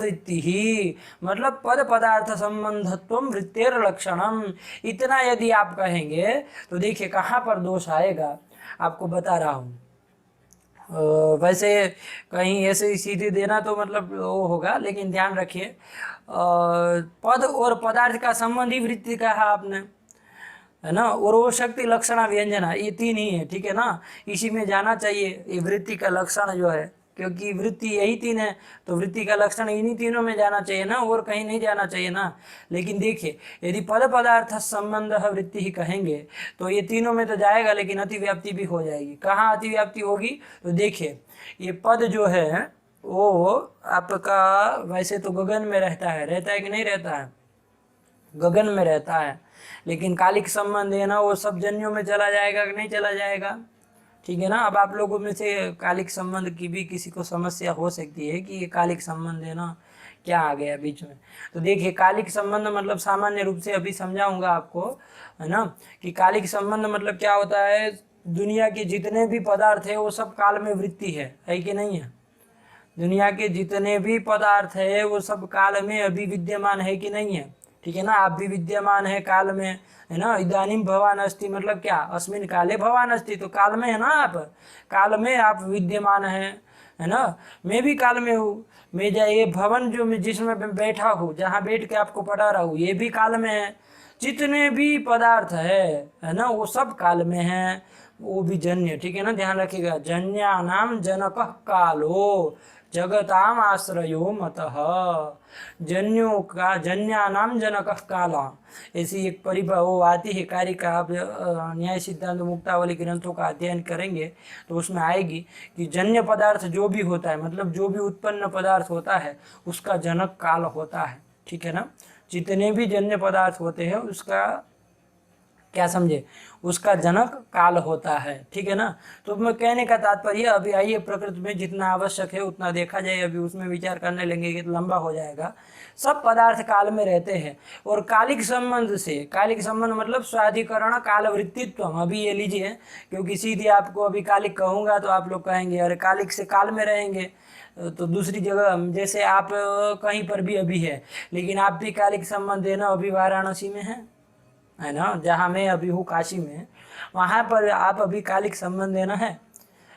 वृत्ति ही, मतलब पद पदार्थ संबंधत्व वृत्तेर लक्षणम, इतना यदि आप कहेंगे तो देखिए कहाँ पर दोष आएगा, आपको बता रहा हूँ। वैसे कहीं ऐसे सीधे देना तो मतलब वो होगा, लेकिन ध्यान रखिए पद और पदार्थ का संबंध ही वृत्ति कहा आपने, है ना। और वो शक्ति, लक्षणा, व्यंजना, ये तीन ही है, ठीक है ना। इसी में जाना चाहिए ये वृत्ति का लक्षण जो है, क्योंकि वृत्ति यही तीन है, तो वृत्ति का लक्षण इन्हीं तीनों में जाना चाहिए ना, और कहीं नहीं जाना चाहिए ना। लेकिन देखिए यदि पद पदार्थ संबंध वृत्ति ही कहेंगे तो ये तीनों में तो जाएगा, लेकिन अतिव्याप्ति भी हो जाएगी। कहाँ अतिव्याप्ति होगी, तो देखिए ये पद जो है वो आपका वैसे तो गगन में रहता है कि नहीं रहता है, गगन में रहता है। लेकिन कालिक संबंध है ना, वो सब जन्यों में चला जाएगा कि नहीं चला जाएगा, ठीक है ना। अब आप लोगों में से कालिक संबंध की भी किसी को समस्या हो सकती है कि ये कालिक संबंध है ना, क्या आ गया बीच में। तो देखिए कालिक संबंध मतलब सामान्य रूप से अभी समझाऊंगा आपको, है ना, कि कालिक संबंध मतलब क्या होता है, दुनिया के जितने भी पदार्थ है वो सब काल में वृत्ति है कि नहीं है। दुनिया के जितने भी पदार्थ है वो सब काल में अभी विद्यमान है कि नहीं है, ठीक है ना। आप भी विद्यमान है काल में, है ना। इदानीम भवान अस्ति मतलब क्या, अस्मिन काले भवान अस्ति, तो काल में है ना, आप काल में आप विद्यमान है ना। मैं भी काल में हूँ, मैं ये भवन जो मैं जिसमें मैं बैठा हूँ, जहाँ बैठ के आपको पढ़ा रहा हूँ, ये भी काल में है। जितने भी पदार्थ है ना, वो सब काल में है, वो भी जन्य, ठीक है ना। ध्यान रखिएगा, जन्यानाम जनकः कालो जगताम आश्रयो मतः, जन्यों का जन्यानाम जनकः काला, ऐसी एक परिभाषा वो आती है कारिका। आप न्याय सिद्धांत मुक्तावली ग्रंथों का अध्ययन करेंगे तो उसमें आएगी कि जन्य पदार्थ जो भी होता है, मतलब जो भी उत्पन्न पदार्थ होता है उसका जनक काल होता है, ठीक है ना। जितने भी जन्य पदार्थ होते हैं उसका क्या समझे, उसका जनक काल होता है, ठीक है ना। तो मैं कहने का तात्पर्य, अभी आइए प्रकृति में जितना आवश्यक है उतना देखा जाए, अभी उसमें विचार करने लेंगे कि तो लंबा हो जाएगा। सब पदार्थ काल में रहते हैं, और कालिक संबंध से, कालिक संबंध मतलब स्वाधिकरण काल वृत्तित्व, अभी ये लीजिए, क्योंकि सीधे आपको अभी कालिक कहूँगा तो आप लोग कहेंगे अरे कालिक से काल में रहेंगे, तो दूसरी जगह जैसे आप कहीं पर भी अभी है, लेकिन आप भी कालिक संबंध है ना, अभी वाराणसी में है ना, जहाँ मैं अभी हूँ काशी में, वहाँ पर आप अभी कालिक संबंध है ना, है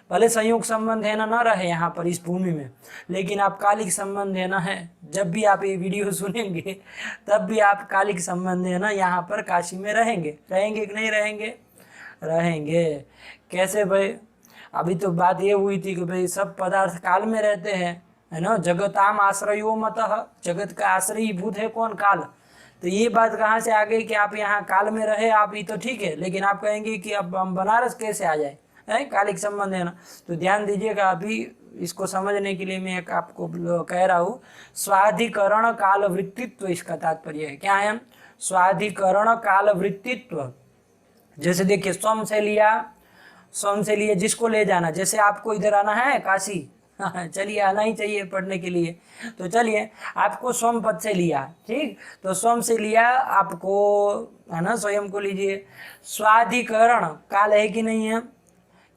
भले संयोग संबंध है ना न रहे यहाँ पर इस भूमि में, लेकिन आप कालिक संबंध है ना है। जब भी आप ये वीडियो सुनेंगे तब भी आप कालिक संबंध है ना यहाँ पर काशी में रहेंगे कि नहीं रहेंगे, रहेंगे। कैसे भाई, अभी तो बात ये हुई थी कि भाई सब पदार्थ काल में रहते हैं, है ना। जगताम आश्रयो मतः, जगत का आश्रयीभूत है कौन, काल। तो ये बात कहाँ से आ गई कि आप यहाँ काल में रहे, आप ही तो ठीक है, लेकिन आप कहेंगे कि अब हम बनारस कैसे आ जाए, है कालिक संबंध है ना। तो ध्यान दीजिएगा, अभी इसको समझने के लिए मैं एक आपको कह रहा हूँ, स्वाधिकरण काल वृत्तित्व, इसका तात्पर्य है क्या है, स्वाधिकरण काल वृत्तित्व। जैसे देखिए स्वम से लिया जिसको ले जाना, जैसे आपको इधर आना है काशी, चलिए आना ही चाहिए पढ़ने के लिए, तो चलिए आपको स्वम पद से लिया, ठीक, तो स्वम से लिया आपको, है ना, स्वयं को लीजिए। स्वाधिकरण काल है कि नहीं है,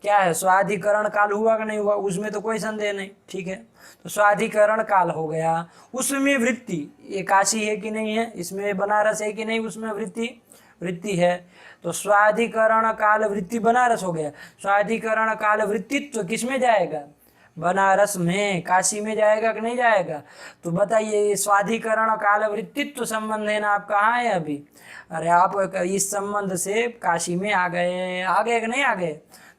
क्या है, स्वाधिकरण काल हुआ कि नहीं हुआ, उसमें तो कोई संदेह नहीं, ठीक है। तो स्वाधिकरण काल हो गया, उसमें वृत्ति, ये काशी है कि नहीं है, इसमें बनारस है कि नहीं, उसमें वृत्ति वृत्ति है। तो स्वाधिकरण काल वृत्ति बनारस हो गया। स्वाधिकरण काल वृत्तित्व किस में जाएगा, बनारस में, काशी में जाएगा कि नहीं जाएगा। तो बताइए, स्वाधिकरण काल वृत्तित्व संबंध है ना, आप कहाँ है अभी, अरे आप इस संबंध से काशी में आ गए कि नहीं आ गए।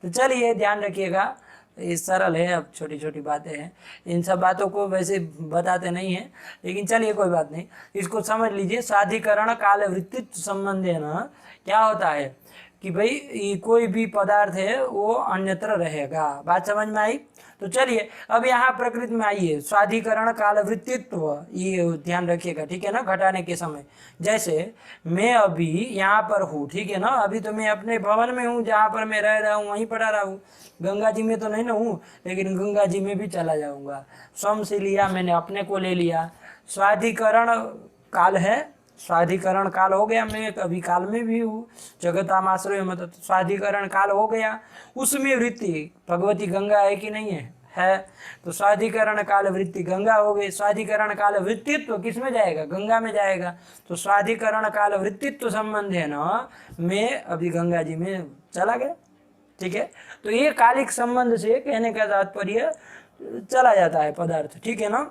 तो चलिए ध्यान रखिएगा, ये सरल है, अब छोटी छोटी बातें हैं, इन सब बातों को वैसे बताते नहीं हैं, लेकिन चलिए कोई बात नहीं, इसको समझ लीजिए। स्वाधिकरण काल वृत्तित्व संबंध है ना, क्या होता है कि भाई कोई भी पदार्थ है वो अन्यत्र रहेगा। बात समझ में आई। तो चलिए अब यहाँ प्रकृति में आइए, स्वाधिकरण काल वृत्तित्व, ये ध्यान रखिएगा, ठीक है ना, घटाने के समय। जैसे मैं अभी यहाँ पर हूँ, ठीक है ना, अभी तो मैं अपने भवन में हूँ, जहाँ पर मैं रह रहा हूँ वहीं पढ़ा रहा हूँ, गंगा जी में तो नहीं ना हूँ, लेकिन गंगा जी में भी चला जाऊँगा। स्वयं से लिया मैंने, अपने को ले लिया, स्वाधिकरण काल है, स्वाधिकरण काल हो गया, मैं अभी काल में भी हूँ, जगतामाश्रय मतलब स्वाधिकरण काल हो गया। उसमें वृत्ति भगवती गंगा है कि नहीं है, तो स्वाधिकरण काल वृत्ति गंगा हो गई। स्वाधिकरण काल वृत्तित्व किस में जाएगा, गंगा में जाएगा। तो स्वाधिकरण काल वृत्तित्व संबंध है ना, मैं अभी गंगा जी में चला गया, ठीक है। तो ये कालिक संबंध से कहने का तात्पर्य चला जाता है पदार्थ, ठीक है ना,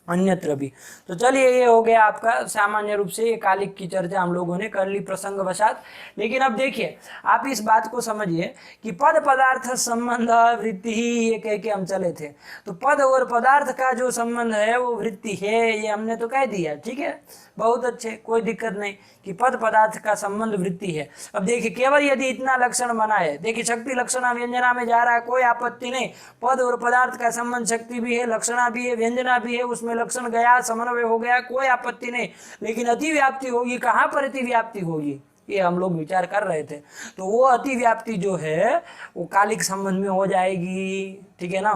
अन्यत्र भी। तो चलिए ये हो गया आपका सामान्य रूप से ये कालिक की चर्चा हम लोगों ने कर ली प्रसंग वशात। लेकिन अब देखिए आप इस बात को समझिए कि पद पदार्थ संबंध वृत्ति ही ये कह के हम चले थे। तो पद और पदार्थ का जो संबंध है वो वृत्ति है, ये हमने तो कह दिया, ठीक है, बहुत अच्छे, कोई दिक्कत नहीं कि पद पदार्थ का संबंध वृत्ति है। अब देखिए केवल यदि इतना लक्षण बना है, देखिए शक्ति लक्षणा व्यंजना में जा रहा है, कोई आपत्ति नहीं, पद और पदार्थ का संबंध शक्ति भी है, लक्षणा भी है, व्यंजना भी है, उसमें लक्षण गया, समन्वय हो गया, कोई आपत्ति नहीं। लेकिन अतिव्याप्ति होगी, कहाँ पर अतिव्याप्ति होगी, ये हम लोग विचार कर रहे थे। तो वो अतिव्याप्ति जो है वो कालिक संबंध में हो जाएगी, ठीक है ना।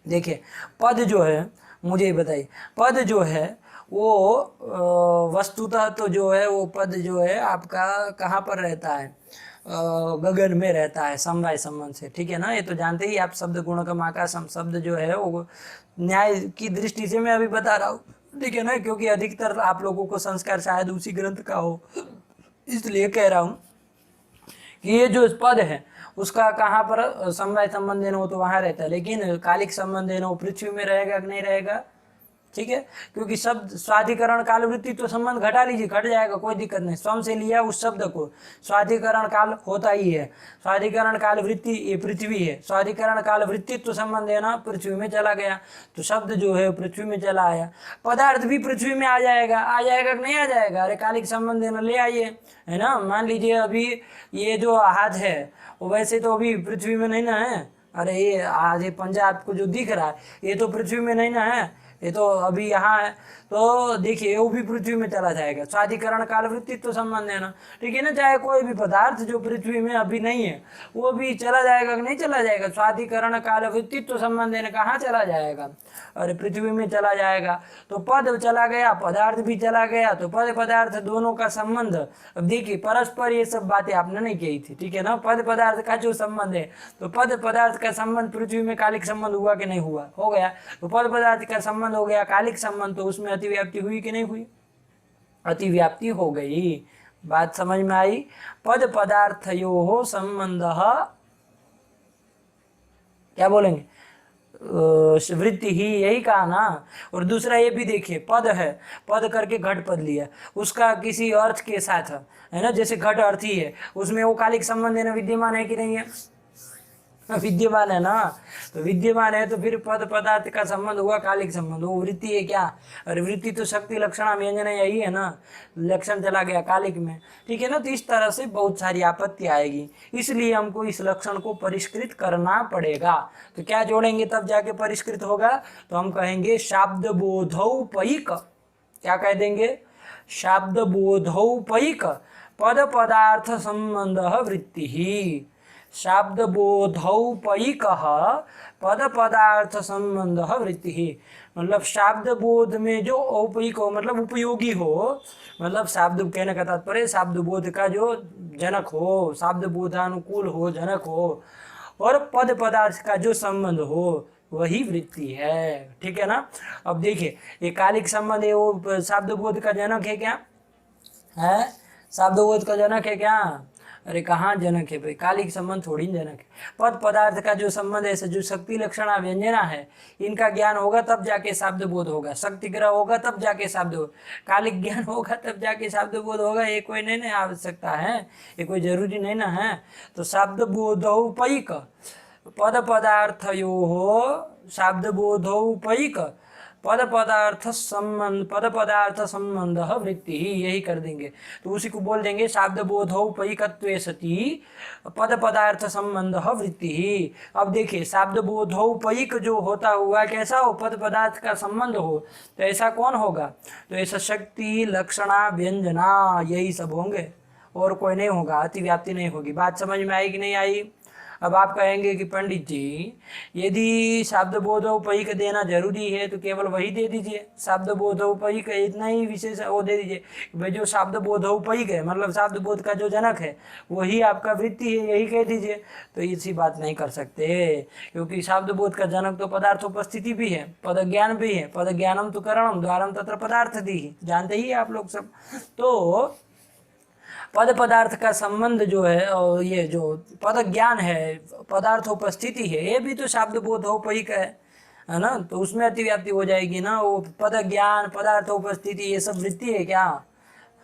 देखिए पद जो है, मुझे बताइए, पद जो है वो वस्तुतः तो जो है वो पद जो है आपका कहाँ पर रहता है, गगन में रहता है समवाय संबंध से, ठीक है ना। ये तो जानते ही आप, शब्द गुणकम आकाशम शब्द जो है वो न्याय की दृष्टि से मैं अभी बता रहा हूँ, ठीक है ना, क्योंकि अधिकतर आप लोगों को संस्कार शायद उसी ग्रंथ का हो, इसलिए कह रहा हूँ कि ये जो पद है उसका कहाँ पर समवाय संबंध है ना, वो तो वहाँ रहता है, लेकिन कालिक संबंध है ना वो पृथ्वी में रहेगा कि नहीं रहेगा, ठीक है। क्योंकि शब्द स्वाधिकरण काल वृत्ति तो संबंध घटा लीजिए, घट जाएगा, कोई दिक्कत नहीं, स्वयं से लिया उस शब्द को, स्वाधिकरण काल होता ही है, स्वाधिकरण काल वृत्ति ये पृथ्वी है, स्वाधिकरण काल वृत्तित्व संबंध है ना, पृथ्वी में चला गया, तो शब्द जो है पृथ्वी में चला आया, पदार्थ भी पृथ्वी में आ जाएगा कि नहीं आ जाएगा, अरे कालिक संबंध है ना, ले आइए, है ना। मान लीजिए अभी ये जो हाथ है वो वैसे तो अभी पृथ्वी में नहीं ना है, अरे ये आज ये पंजा आपको जो दिख रहा है ये तो पृथ्वी में नहीं ना है, ये तो अभी यहाँ है, तो देखिए वो भी पृथ्वी में चला जाएगा, स्वाधिकरण काल वृत्तित्व संबंध है ना, ठीक है ना। चाहे कोई भी पदार्थ जो पृथ्वी में अभी नहीं है वो भी चला जाएगा कि नहीं चला जाएगा, स्वाधिकरण काल वृत्तित्व संबंध है ना, कहाँ चला जाएगा, अरे पृथ्वी में चला जाएगा। तो पद चला गया, पदार्थ भी चला गया, तो पद पदार्थ दोनों का संबंध, अब देखिए परस्पर ये सब बातें आपने नहीं कही थी, ठीक है ना। पद पदार्थ का जो संबंध है, तो पद पदार्थ का संबंध पृथ्वी में कालिक संबंध हुआ कि नहीं हुआ, हो गया। तो पद पदार्थ का संबंध हो गया कालिक संबंध, तो उसमें अतिव्याप्ति हुई कि नहीं हुई, अतिव्याप्ति हो गई। बात समझ में आई। पद पदार्थयोः संबंध क्या बोलेंगे, वृत्ति ही, यही कहा ना। और दूसरा ये भी देखिए, पद है, पद करके घट पद लिया, उसका किसी अर्थ के साथ है ना, जैसे घट अर्थी है, उसमें वो कालिक संबंध है ना, विद्यमान है कि नहीं है, विद्यमान है ना। तो विद्यमान है तो फिर पद पदार्थ का संबंध हुआ कालिक संबंध, वो वृत्ति है क्या, अरे वृत्ति तो शक्ति लक्षण व्यंजन यही है ना, लक्षण चला गया कालिक में, ठीक है ना। तो इस तरह से बहुत सारी आपत्ति आएगी, इसलिए हमको इस लक्षण को परिष्कृत करना पड़ेगा। तो क्या जोड़ेंगे तब जाके परिष्कृत होगा, तो हम कहेंगे शाब्द बोधौपयिक, क्या कह देंगे, शाब्द बोधौपयिक पद पदार्थ संबंध वृत्ति ही, शाब्द बोधौपयिक पद पदार्थ संबंध वृत्ति ही, मतलब शाब्द बोध में जो औपयिक हो, मतलब उपयोगी हो, मतलब शाब्द कहने का तात्पर्य शाब्द बोध का जो जनक हो, शाब्द बोधानुकूल हो, जनक हो, और पद पदार्थ का जो संबंध हो वही वृत्ति है, ठीक है ना। अब देखिए ये कालिक संबंध है, वो शब्द बोध का जनक है क्या है, शब्द बोध का जनक है क्या, अरे कहाँ जनक है भाई, कालिक संबंध थोड़ी जनक है। पद पदार्थ का जो संबंध है, जो शक्ति लक्षणा व्यंजना है, इनका ज्ञान होगा तब जाके शब्द बोध होगा, शक्ति ग्रह होगा तब जाके शब्द, कालिक ज्ञान होगा तब जाके शब्द बोध होगा। ये कोई नहीं आवश्यकता है, ये कोई जरूरी नहीं ना है। तो शब्द बोधोपैक पद पदार्थयोः शब्द बोधोपैक पद पदार्थ संबंध वृत्ति ही, यही कर देंगे। तो उसी को बोल देंगे शब्द बोधोपैकत्वे सति पद पदार्थ संबंध वृत्ति ही। अब देखिए शब्द बोधोपैक जो होता हुआ कैसा हो, पद पदार्थ का संबंध हो, तो ऐसा कौन होगा, तो ऐसा शक्ति लक्षणा व्यंजना यही सब होंगे, और कोई नहीं होगा, अतिव्याप्ति नहीं होगी। बात समझ में आई कि नहीं आई। अब आप कहेंगे कि पंडित जी यदि शब्द बोधोपैक देना जरूरी है तो केवल वही दे दीजिए, शब्द बोधोपैक इतना ही विशेष वो दे दीजिए भाई, जो शब्द बोधोपैक है मतलब शब्द बोध का जो जनक है वही आपका वृत्ति है, यही कह दीजिए। तो इसी बात नहीं कर सकते, क्योंकि शब्द बोध का जनक तो पदार्थोपस्थिति भी है, पद ज्ञान भी है, पद ज्ञानम तो करणम द्वारम तत्र पदार्थ दी, जानते ही आप लोग सब। तो पद पदार्थ का संबंध जो है और ये जो पद ज्ञान है, पदार्थोपस्थिति है, ये भी तो शब्द बोधोपैक है ना, तो उसमें अतिव्याप्ति हो जाएगी ना। वो पद ज्ञान पदार्थोपस्थिति ये सब वृत्ति है क्या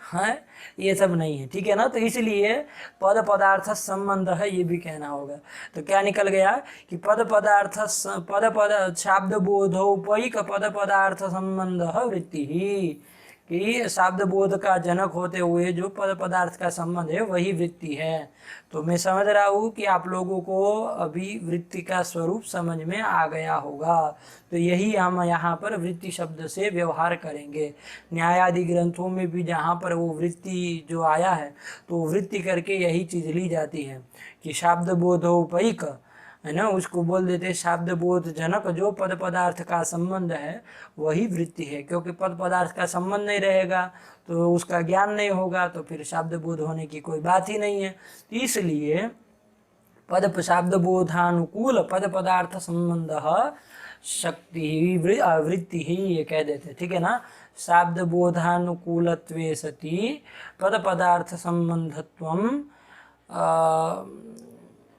है, ये सब नहीं है, ठीक है ना। तो इसलिए पद पदार्थ संबंध है ये भी कहना होगा। तो क्या निकल गया कि शब्द बोधोपैक पद पदार्थ संबंध वृत्ति ही, कि शब्द बोध का जनक होते हुए जो पद पदार्थ का संबंध है वही वृत्ति है। तो मैं समझ रहा हूँ कि आप लोगों को अभी वृत्ति का स्वरूप समझ में आ गया होगा। तो यही हम यहाँ पर वृत्ति शब्द से व्यवहार करेंगे। न्यायादि ग्रंथों में भी जहाँ पर वो वृत्ति जो आया है तो वृत्ति करके यही चीज़ ली जाती है कि शब्द बोधोपैक है ना, उसको बोल देते शब्द बोध जनक, जो पद पदार्थ का संबंध है वही वृत्ति है, क्योंकि पद पदार्थ का संबंध नहीं रहेगा तो उसका ज्ञान नहीं होगा, तो फिर शब्द बोध होने की कोई बात ही नहीं है। इसलिए पद शब्द बोधानुकूल पद पदार्थ संबंध शक्ति वृत्ति ही ये कह देते, ठीक है ना। शब्द बोधानुकूलत्वे सति पद पदार्थ संबंधत्वम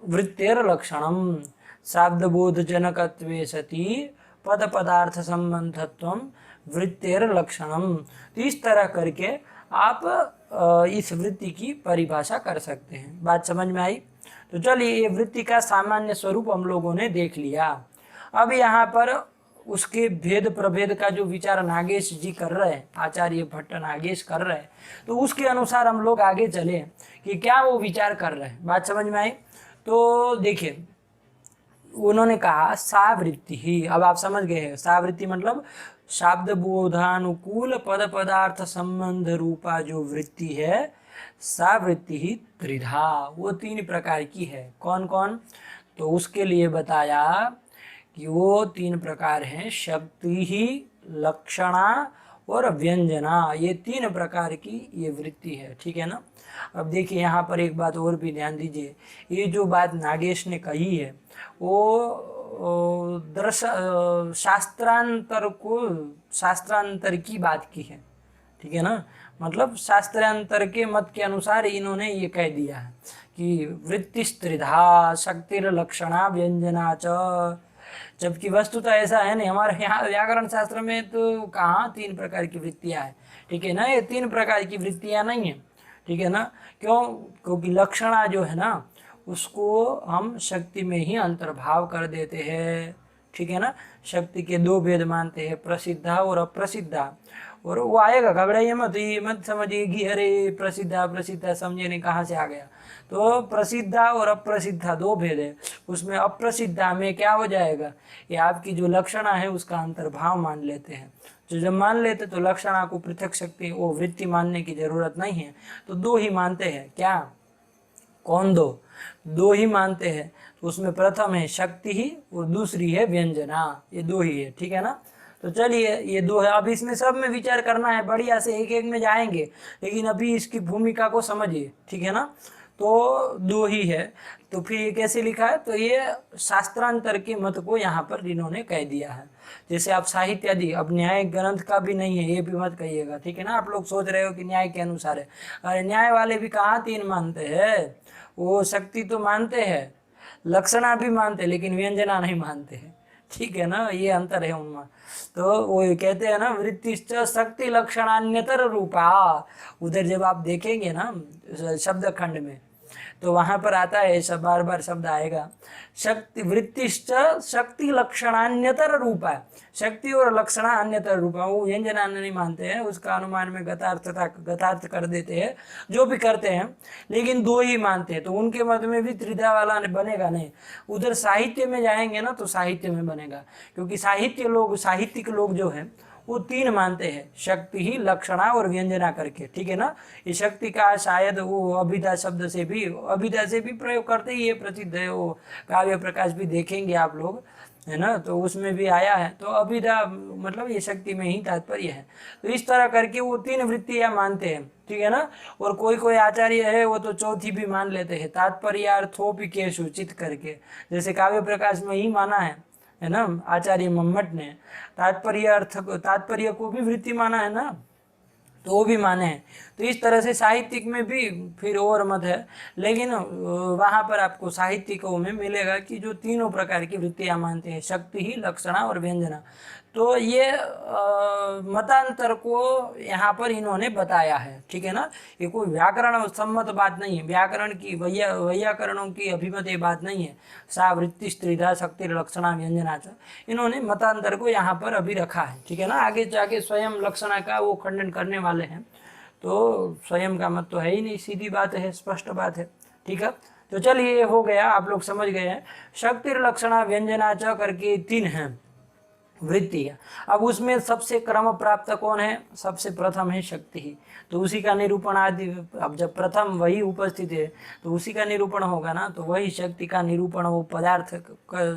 वृत्तेर लक्षणम शब्दबोध जनकत्वे सति पद पदार्थ संबंधत्वम वृत्तेर लक्षणम। तो इस तरह करके आप इस वृत्ति की परिभाषा कर सकते हैं। बात समझ में आई। तो चलिए ये वृत्ति का सामान्य स्वरूप हम लोगों ने देख लिया। अब यहाँ पर उसके भेद प्रभेद का जो विचार नागेश जी कर रहे हैं, आचार्य भट्ट नागेश कर रहे हैं, तो उसके अनुसार हम लोग आगे चले कि क्या वो विचार कर रहे हैं। बात समझ में आई। तो देखिए उन्होंने कहा सावृत्ति ही, अब आप समझ गए हैं सावृत्ति मतलब शब्द बोधानुकूल पद पदार्थ संबंध रूपा जो वृत्ति है, सावृत्ति ही त्रिधा, वो 3 प्रकार की है। कौन कौन, तो उसके लिए बताया कि वो 3 प्रकार हैं, शक्ति ही, लक्षणा और व्यंजना, ये 3 प्रकार की ये वृत्ति है, ठीक है ना। अब देखिए यहाँ पर एक बात और भी ध्यान दीजिए, ये जो बात नागेश ने कही है वो शास्त्रांतर की बात की है, ठीक है ना। मतलब शास्त्रांतर के मत के अनुसार इन्होंने ये कह दिया है कि वृत्तिस्त्रिधा शक्तिर लक्षणा व्यंजना च, जबकि वस्तुतः ऐसा है नहीं। हमारे यहाँ व्याकरण शास्त्र में तो कहाँ 3 प्रकार की वृत्तियाँ हैं, ठीक है ना। ये 3 प्रकार की वृत्तियाँ नहीं है, ठीक है ना। क्यों, क्योंकि लक्षणा जो है ना उसको हम शक्ति में ही अंतर्भाव कर देते हैं, ठीक है ना। शक्ति के 2 भेद मानते हैं, प्रसिद्धा और अप्रसिद्धा। और वो आएगा, घबराइए मत, ये मत समझिए कि अरे प्रसिद्धा प्रसिद्धा समझे नहीं कहाँ से आ गया। तो प्रसिद्धा और अप्रसिद्धा 2 भेद है, उसमें अप्रसिद्धा में क्या हो जाएगा, ये आपकी जो लक्षणा है उसका अंतर्भाव मान लेते हैं। तो जब मान लेते तो लक्षणा को पृथक शक्ति वो वृत्ति मानने की जरूरत नहीं है, तो 2 ही मानते हैं। क्या, कौन 2 ही मानते हैं। तो उसमें प्रथम है शक्ति ही और दूसरी है व्यंजना, ये 2 ही है, ठीक है ना। तो चलिए ये 2 है। अब इसमें सब में विचार करना है, बढ़िया से एक एक में जाएंगे, लेकिन अभी इसकी भूमिका को समझिए, ठीक है ना। तो दो ही है। तो फिर ये कैसे लिखा है, तो ये शास्त्रांतर के मत को यहाँ पर इन्होंने कह दिया है। जैसे आप साहित्य आदि, अब न्याय ग्रंथ का भी नहीं है, ये भी मत कहिएगा, ठीक है ना। आप लोग सोच रहे हो कि न्याय के अनुसार है, अरे न्याय वाले भी कहाँ तीन मानते हैं, वो शक्ति तो मानते हैं, लक्षणा भी मानते हैं, लेकिन व्यंजना नहीं मानते हैं, ठीक है ना, ये अंतर है उनमें। तो वो कहते हैं ना, वृत्तिश्च शक्ति लक्षणान्यतर रूपा, उधर जब आप देखेंगे ना शब्द खंड में, तो वहां पर आता है, सब बार बार शब्द आएगा, शक्ति वृत्तिश्च शक्ति लक्षणान्यतर रूपा, शक्ति और लक्षणा अन्यतर रूपा, वो व्यंजना नहीं मानते हैं, उसका अनुमान में गतार्थ कर देते हैं, जो भी करते हैं, लेकिन दो ही मानते हैं। तो उनके मत में भी त्रिधा वाला बनेगा नहीं। उधर साहित्य में जाएंगे ना तो साहित्य में बनेगा, क्योंकि साहित्यिक लोग जो है वो तीन मानते हैं, शक्ति ही लक्षणा और व्यंजना करके, ठीक है ना। ये शक्ति का शायद वो अभिधा शब्द से भी, अभिधा से भी प्रयोग करते ही, ये प्रसिद्ध है, वो काव्य प्रकाश भी देखेंगे आप लोग, है ना, तो उसमें भी आया है। तो अभिधा मतलब ये शक्ति में ही तात्पर्य है। तो इस तरह करके वो तीन वृत्तियां मानते हैं, ठीक है ना। और कोई कोई आचार्य है वो तो चौथी भी मान लेते हैं, तात्पर्यार्थोपिकेषु चित करके, जैसे काव्य प्रकाश में ही माना है ना आचार्य मम्मट ने, तात्पर्य को भी वृत्ति माना है ना, तो वो भी माने हैं। तो इस तरह से साहित्यिक में भी फिर और मत है, लेकिन वहाँ पर आपको साहित्यिकों में मिलेगा कि जो तीनों प्रकार की वृत्तियाँ मानते हैं, शक्ति ही लक्षणा और व्यंजना। तो ये मतांतर को यहाँ पर इन्होंने बताया है, ठीक है ना। ये कोई व्याकरण सम्मत बात नहीं है, व्याकरण की वैयाकरणों की अभिमत ये बात नहीं है। सा वृत्ति स्त्रिधा शक्ति लक्षणा व्यंजना, इन्होंने मतांतर को यहाँ पर अभी रखा है, ठीक है ना। आगे जाके स्वयं लक्षणा का वो खंडन करने वाले हैं, तो स्वयं का मत तो है ही नहीं, सीधी बात है, स्पष्ट बात है, ठीक है। तो चलिए हो गया, आप लोग समझ गए हैं। शक्ति लक्षणा व्यंजना च करके तीन हैं वृत्ति है। अब उसमें सबसे क्रम प्राप्त कौन है, सबसे प्रथम है शक्ति ही, तो उसी का निरूपण आदि, अब जब प्रथम वही उपस्थित है तो उसी का निरूपण होगा ना, तो वही शक्ति का निरूपण, वो पदार्थ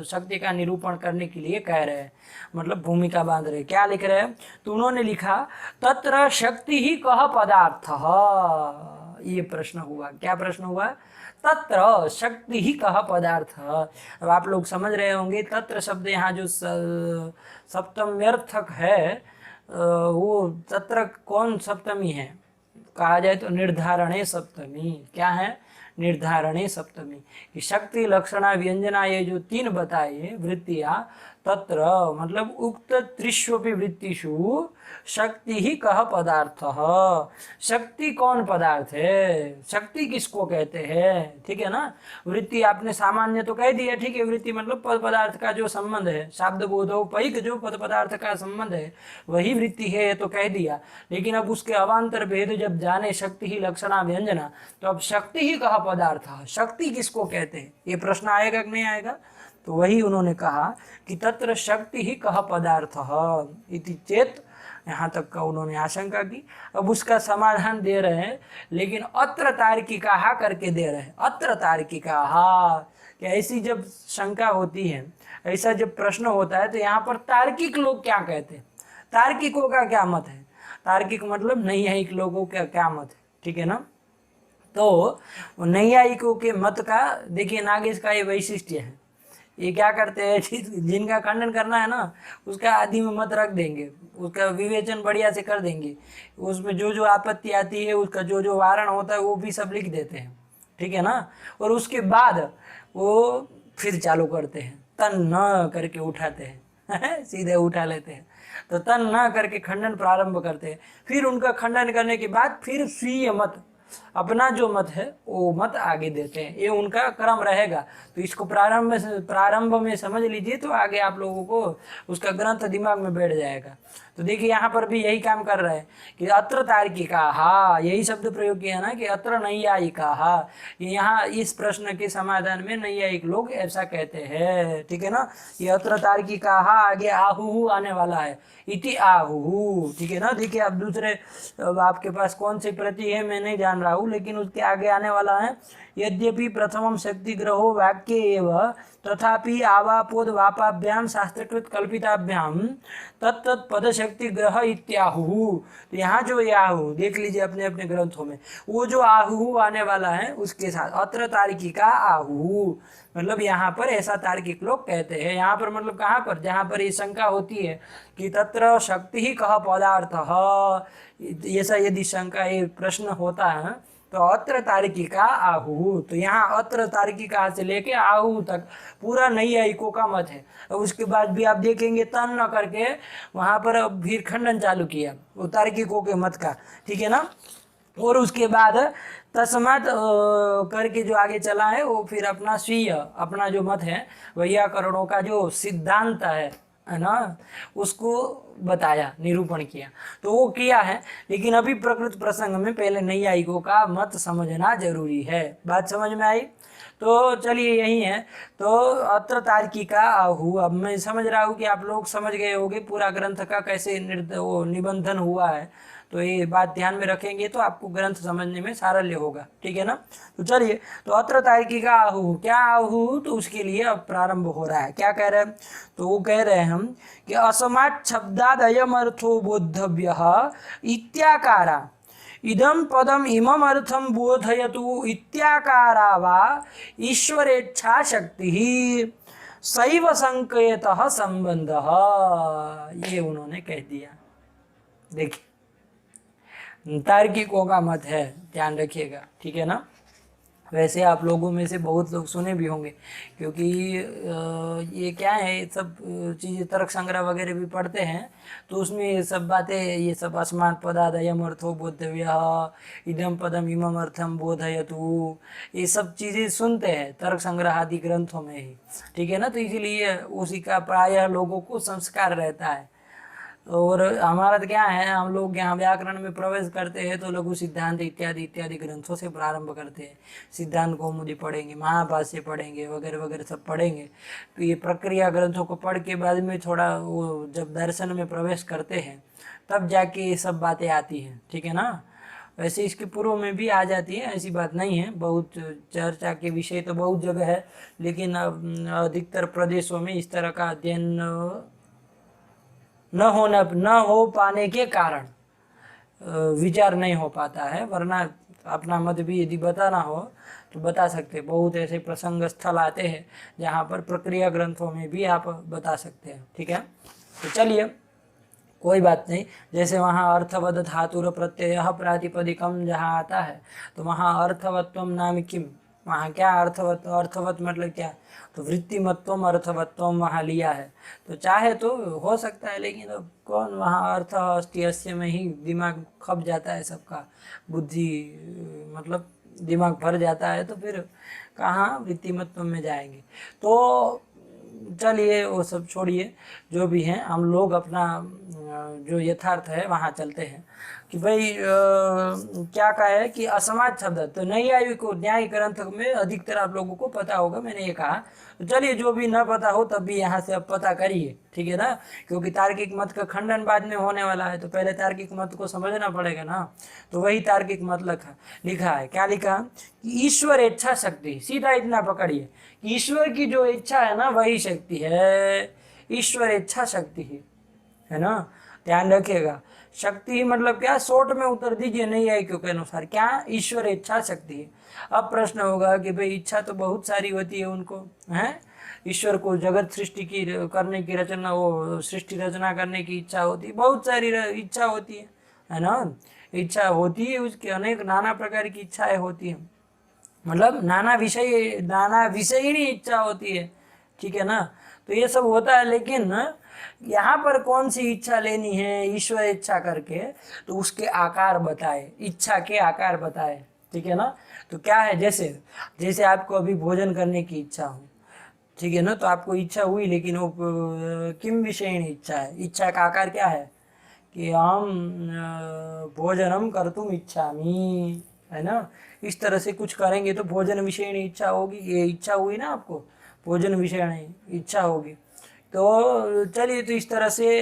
शक्ति का निरूपण करने के लिए कह रहे हैं, मतलब भूमिका बांध रहे। क्या लिख रहे हैं, तो उन्होंने लिखा तत्र शक्ति ही कह पदार्थ, ये प्रश्न हुआ। क्या प्रश्न हुआ, तत्र शक्ति ही कह पदार्थ। अब आप लोग समझ रहे होंगे, तत्र शब्द यहाँ जो सप्तम्यर्थक है, वो तत्र कौन सप्तमी है, कहा जाए तो निर्धारणे सप्तमी। क्या है, निर्धारणे सप्तमी, कि शक्ति लक्षणा व्यंजना ये जो तीन बताए वृत्तियां, तत्र मतलब उक्त त्रिष्वपि वृत्तिषु शक्ति ही कह पदार्थ। शक्ति कौन पदार्थ है, शक्ति किसको कहते हैं, ठीक है ना। वृत्ति आपने सामान्य तो कह दिया, ठीक है, वृत्ति मतलब पद पदार्थ का जो संबंध है, शब्द बोधोपैक जो पद पदार्थ का संबंध है वही वृत्ति है, तो कह दिया। लेकिन अब उसके अवान्तर भेद जब जाने, शक्ति ही लक्षणा व्यंजना, तो अब शक्ति ही कह पदार्थ, शक्ति किसको कहते हैं, ये प्रश्न आएगा कि नहीं आएगा। तो वही उन्होंने कहा कि तत्र शक्ति ही कह पदार्थ इति चेत, यहाँ तक का उन्होंने आशंका की। अब उसका समाधान दे रहे हैं, लेकिन अत्र तार्किका करके दे रहे हैं। अत्र तार्किका, कि ऐसी जब शंका होती है, ऐसा जब प्रश्न होता है, तो यहाँ पर तार्किक लोग क्या कहते हैं, तार्किकों का क्या मत है, तार्किक मतलब नैयायिक लोगों का क्या मत है, ठीक है ना। तो नैयायिकों के मत का देखिए, नागेश का ये वैशिष्ट्य है, ये क्या करते हैं, जिनका खंडन करना है ना उसका आदि में मत रख देंगे, उसका विवेचन बढ़िया से कर देंगे, उसमें जो जो आपत्ति आती है उसका जो जो वारण होता है वो भी सब लिख देते हैं, ठीक है ना। और उसके बाद वो फिर चालू करते हैं, तन न करके उठाते हैं सीधे उठा लेते हैं, तो तन न करके खंडन प्रारंभ करते हैं। फिर उनका खंडन करने के बाद फिर स्वीय मत, अपना जो मत है वो मत आगे देते हैं, ये उनका क्रम रहेगा। तो इसको प्रारंभ में समझ लीजिए, तो आगे आप लोगों को उसका ग्रंथ दिमाग में बैठ जाएगा। तो देखिए यहाँ पर भी यही काम कर रहे हैं कि अत्र तार्किका, यही शब्द प्रयोग किया ना कि अत्र नैयायिका, यहाँ इस प्रश्न के समाधान में नैयायिक लोग ऐसा कहते हैं, ठीक है ना। ये अत्र तार्किका, आगे आहु आने वाला है, इति आहु, ठीक है ना। देखिए अब दूसरे, अब आपके पास कौन सी प्रति है मैं नहीं जान रहा हूँ, लेकिन उसके आगे आने वाला है, यद्यपि प्रथमं शक्तिग्रहो वाक्ये एव तथापि आवापोद वापाभ्याम शास्त्रकृत कल्पिताभ्याम तत्तत् पदशक्ति ग्रह इत्याहु। तो यहाँ जो ये आहु देख लीजिए अपने अपने ग्रंथों में, वो जो आहु आने वाला है उसके साथ अत्र तार्किका आहु, मतलब यहाँ पर ऐसा तार्किक लोग कहते हैं। यहाँ पर मतलब कहाँ पर, जहाँ पर ये शंका होती है कि तत्र शक्ति ही कह पदार्थ, ऐसा यदि शंका ये प्रश्न होता है तो अत्र तार्किका आहु। तो यहाँ अत्र तार्किका से लेके आहु तक पूरा नैयायिकों का मत है। और उसके बाद भी आप देखेंगे तन न करके वहाँ पर फिर खंडन चालू किया वो तार्किकों के मत का, ठीक है ना। और उसके बाद तस्मात् करके जो आगे चला है वो फिर अपना स्वीय अपना जो मत है वैयाकरणों का जो सिद्धांत है ना, उसको बताया, निरूपण किया, तो वो किया है। लेकिन अभी प्रकृत प्रसंग में पहले नैयायिकों का मत समझना जरूरी है। बात समझ में आई? तो चलिए यही है। तो अत्र तार्किका आहु, अब मैं समझ रहा हूँ कि आप लोग समझ गए होंगे पूरा ग्रंथ का कैसे वो निबंधन हुआ है। तो ये बात ध्यान में रखेंगे तो आपको ग्रंथ समझने में सारल्य होगा, ठीक है ना। तो चलिए, तो अत्र तार्किका आहु, क्या आहु, तो उसके लिए अब प्रारंभ हो रहा है। क्या कह रहे हैं? तो वो कह रहे हैं हम कि असमात् शब्दाद् अयम् अर्थो बोद्धव्यः इत्याकारा, इदं पदम इमम अर्थम बोधयतु इत्याकारा वा ईश्वरेच्छा शक्ति सैव संकेतः संबंधः, ये उन्होंने कह दिया। देखिए तार्किकों का मत है, ध्यान रखिएगा, ठीक है ना। वैसे आप लोगों में से बहुत लोग सुने भी होंगे, क्योंकि ये क्या है, सब चीज़ें तर्क संग्रह वगैरह भी पढ़ते हैं, तो उसमें ये सब बातें, ये सब अस्मात् पदाद् अयम् अर्थो बोद्धव्यः इदं पदम इमम अर्थम बोधयतु, ये सब चीज़ें सुनते हैं तर्क संग्रह आदि ग्रंथों में ही, ठीक है ना। तो इसीलिए उसी का प्रायः लोगों को संस्कार रहता है। और हमारा तो क्या है, हम लोग यहाँ व्याकरण में प्रवेश करते हैं तो लघु सिद्धांत इत्यादि इत्यादि ग्रंथों से प्रारंभ करते हैं। सिद्धांत कौमुदी पढ़ेंगे, महाभाष्य पढ़ेंगे, वगैरह वगैरह सब पढ़ेंगे। तो ये प्रक्रिया ग्रंथों को पढ़ के बाद में थोड़ा वो जब दर्शन में प्रवेश करते हैं तब जाके ये सब बातें आती हैं, ठीक है ना। वैसे इसके पूर्व में भी आ जाती है, ऐसी बात नहीं है। बहुत चर्चा के विषय तो बहुत जगह है, लेकिन अधिकतर प्रदेशों में इस तरह का अध्ययन न हो पाने के कारण विचार नहीं हो पाता है। वरना अपना मत भी यदि बताना हो तो बता सकते। बहुत ऐसे प्रसंग स्थल आते हैं जहाँ पर प्रक्रिया ग्रंथों में भी आप बता सकते हैं, ठीक है। तो चलिए कोई बात नहीं। जैसे वहाँ अर्थवद धातुर प्रत्यय प्रातिपदिकम जहाँ आता है तो वहाँ अर्थवत्वम नाम किम, वहाँ क्या अर्थवत, अर्थवत मतलब क्या, तो वृत्तिमत्वम अर्थवत्वम वहाँ लिया है। तो चाहे तो हो सकता है, लेकिन अब कौन वहाँ अर्थ अस्ति अस्य में ही दिमाग खप जाता है सबका, बुद्धि मतलब दिमाग भर जाता है, तो फिर कहाँ वृत्तिमत्व में जाएंगे। तो चलिए वो सब छोड़िए, जो भी हैं हम लोग अपना जो यथार्थ है वहाँ चलते हैं कि भाई क्या कहा है कि असमात् शब्द, तो नैयायिकों न्याय ग्रंथ में अधिकतर आप लोगों को पता होगा, मैंने ये कहा। तो चलिए जो भी न पता हो तब भी यहाँ से अब पता करिए, ठीक है ना, क्योंकि तार्किक मत का खंडन बाद में होने वाला है, तो पहले तार्किक मत को समझना पड़ेगा ना। तो वही तार्किक मत लिखा है, क्या लिखा कि ईश्वर इच्छा शक्ति, सीधा इतना पकड़िए कि ईश्वर की जो इच्छा है ना वही शक्ति है, ईश्वर इच्छा शक्ति है ना, ध्यान रखिएगा। शक्ति मतलब क्या, शॉर्ट में उत्तर दीजिए नहीं आई क्यों के अनुसार, क्या ईश्वर इच्छा शक्ति है। अब प्रश्न होगा कि भाई इच्छा तो बहुत सारी होती है उनको, हैं, ईश्वर को जगत सृष्टि की करने की रचना, वो सृष्टि रचना करने की इच्छा होती है, बहुत सारी इच्छा होती है ना, इच्छा होती है, उसकी अनेक नाना प्रकार की इच्छाएं होती हैं, मतलब नाना विषयिणी इच्छा होती है, ठीक है ना। तो ये सब होता है, लेकिन यहाँ पर कौन सी इच्छा लेनी है ईश्वर इच्छा करके, तो उसके आकार बताए, इच्छा के आकार बताए, ठीक है ना। तो क्या है, जैसे आपको अभी भोजन करने की इच्छा हो, ठीक है ना, तो आपको इच्छा हुई, लेकिन वो किम विषयिणी इच्छा है, इच्छा का आकार क्या है कि हम भोजनम कर्तुम इच्छामि, है ना, इस तरह से कुछ करेंगे तो भोजन विषयिणी इच्छा होगी। ये इच्छा हुई ना आपको, भोजन विषयिणी इच्छा होगी, तो चलिए, तो इस तरह से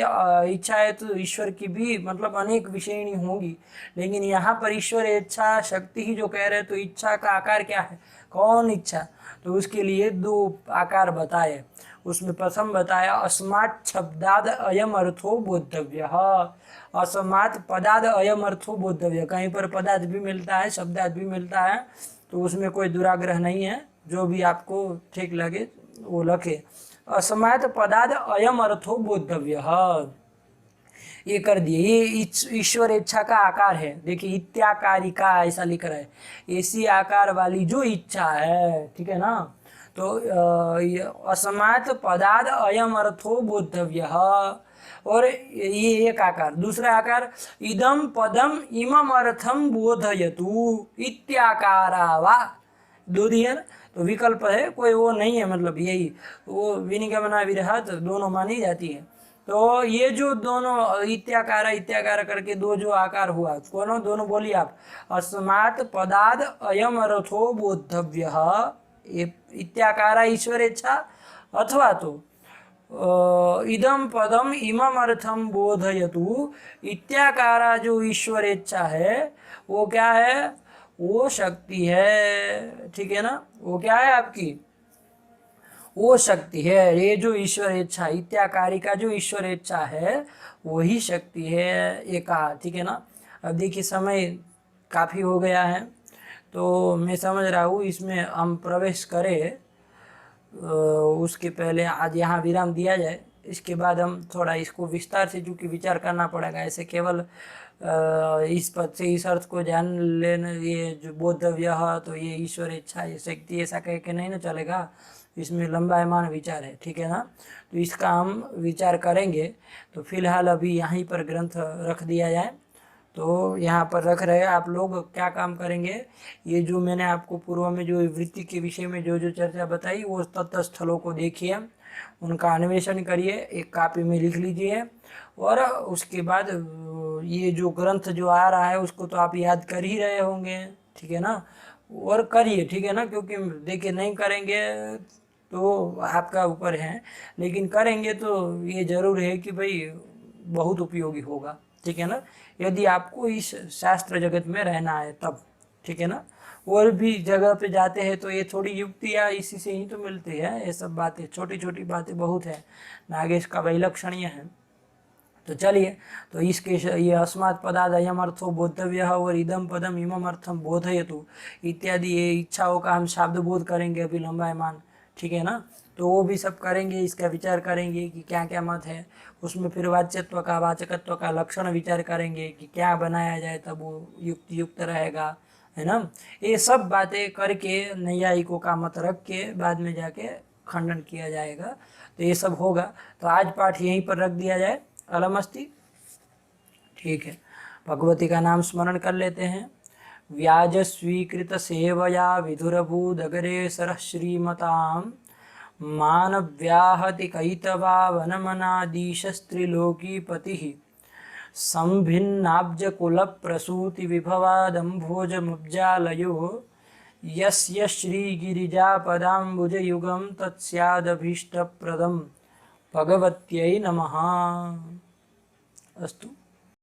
इच्छा है तो ईश्वर की भी मतलब अनेक विषयणी होंगी, लेकिन यहाँ पर ईश्वर इच्छा शक्ति ही जो कह रहे हैं, तो इच्छा का आकार क्या है, कौन इच्छा, तो उसके लिए दो आकार बताए। उसमें प्रथम बताया अस्मात् शब्दाद अयम अर्थो बोद्धव्य, अस्मात् पदाद अयम अर्थो बोद्धव्य, कहीं पर पदार्थ भी मिलता है शब्दार्थ भी मिलता है, तो उसमें कोई दुराग्रह नहीं है, जो भी आपको ठीक लगे वो लखे। अस्मात् पदाद अयम अर्थो बोद्धव्य, ये कर दिए, ये ईश्वर इच्छा का आकार है। देखिए इत्याकारिका ऐसा लिख रहा है, ऐसी आकार वाली जो इच्छा है, ठीक है ना। तो अस्मात् पदाद अयम अर्थो बोद्धव्य, और ये एक आकार। दूसरा आकार इदम पदम इमम अर्थम बोधयतु इत्याकारा वा, दो दिए ना, तो विकल्प है, कोई वो नहीं है, मतलब यही वो विनिगमना विरहत दोनों मानी जाती है। तो ये जो दोनों इत्याकार करके दो जो आकार हुआ, कौन दोनों बोलिए आप, अस्मात् पदाद अयम अर्थो बोद्धव्य, इत्याकारा ईश्वर इच्छा, अथवा तो इदम पदम इमम अर्थम बोधयतु, इत्याकारा जो ईश्वर इच्छा है वो क्या है, वो शक्ति है, ठीक है ना, वो क्या है आपकी, वो शक्ति है। ये जो ईश्वर इच्छा इत्याकारी का जो ईश्वर इच्छा है वही शक्ति है, ये कहा, ठीक है ना। अब देखिए समय काफ़ी हो गया है, तो मैं समझ रहा हूँ इसमें हम प्रवेश करें, उसके पहले आज यहाँ विराम दिया जाए, इसके बाद हम थोड़ा इसको विस्तार से चूँकि विचार करना पड़ेगा, ऐसे केवल इस पद से इस अर्थ को जान लेना, ये जो बोद्धव्य है तो ये ईश्वर इच्छा ये शक्ति ऐसा कह के नहीं ना चलेगा, इसमें लंबायमान विचार है, ठीक है ना। तो इसका हम विचार करेंगे। तो फिलहाल अभी यहीं पर ग्रंथ रख दिया जाए, तो यहाँ पर रख रहे आप लोग क्या काम करेंगे, ये जो मैंने आपको पूर्व में जो वृत्ति के विषय में जो जो चर्चा बताई वो तत्त स्थलों को देखिए, उनका अन्वेषण करिए, एक कॉपी में लिख लीजिए, और उसके बाद ये जो ग्रंथ जो आ रहा है उसको तो आप याद कर ही रहे होंगे, ठीक है ना, और करिए, ठीक है ना, क्योंकि देखिए नहीं करेंगे तो आपका ऊपर है, लेकिन करेंगे तो ये ज़रूर है कि भाई बहुत उपयोगी होगा, ठीक है ना, यदि आपको इस शास्त्र जगत में रहना है तब, ठीक है ना। और भी जगह पे जाते हैं तो ये थोड़ी युक्तियाँ इसी से ही तो मिलती है, ये सब बातें छोटी छोटी बातें बहुत है, नागेश का वैलक्षणीय है। तो चलिए, तो इसके ये अस्मात् पदाद अयम अर्थो बोद्धव्य और इदम पदम इमम अर्थम बोधयतु इत्यादि ये इच्छाओं का हम शब्द बोध करेंगे अभी लंबायमान, ठीक है ना। तो वो भी सब करेंगे, इसका विचार करेंगे कि क्या क्या मत है, उसमें फिर वाच्यत्व का वाचकत्व का लक्षण विचार करेंगे कि क्या बनाया जाए तब वो युक्त रहेगा, है ना। ये सब बातें करके नैयायिकों का मत रख के बाद में जाके खंडन किया जाएगा, तो ये सब होगा। तो आज पाठ यहीं पर रख दिया जाए, अलमस्ति, ठीक है। भगवती का नाम स्मरण कर लेते हैं। व्याज स्वीकृत सेवया विधुरभूदगरे सरः श्रीमतां मानव्याहति कैतवा वनमनादीशस्त्रिलोकीपतिः संभिन्नाब्जकुलप्रसूतिविभवादम्भोजमुब्जालयो यस्य श्रीगिरिजापदाम्बुजयुगं तत्स्यादभीष्टप्रदम्। भगवत्यै नमः। अस्तु।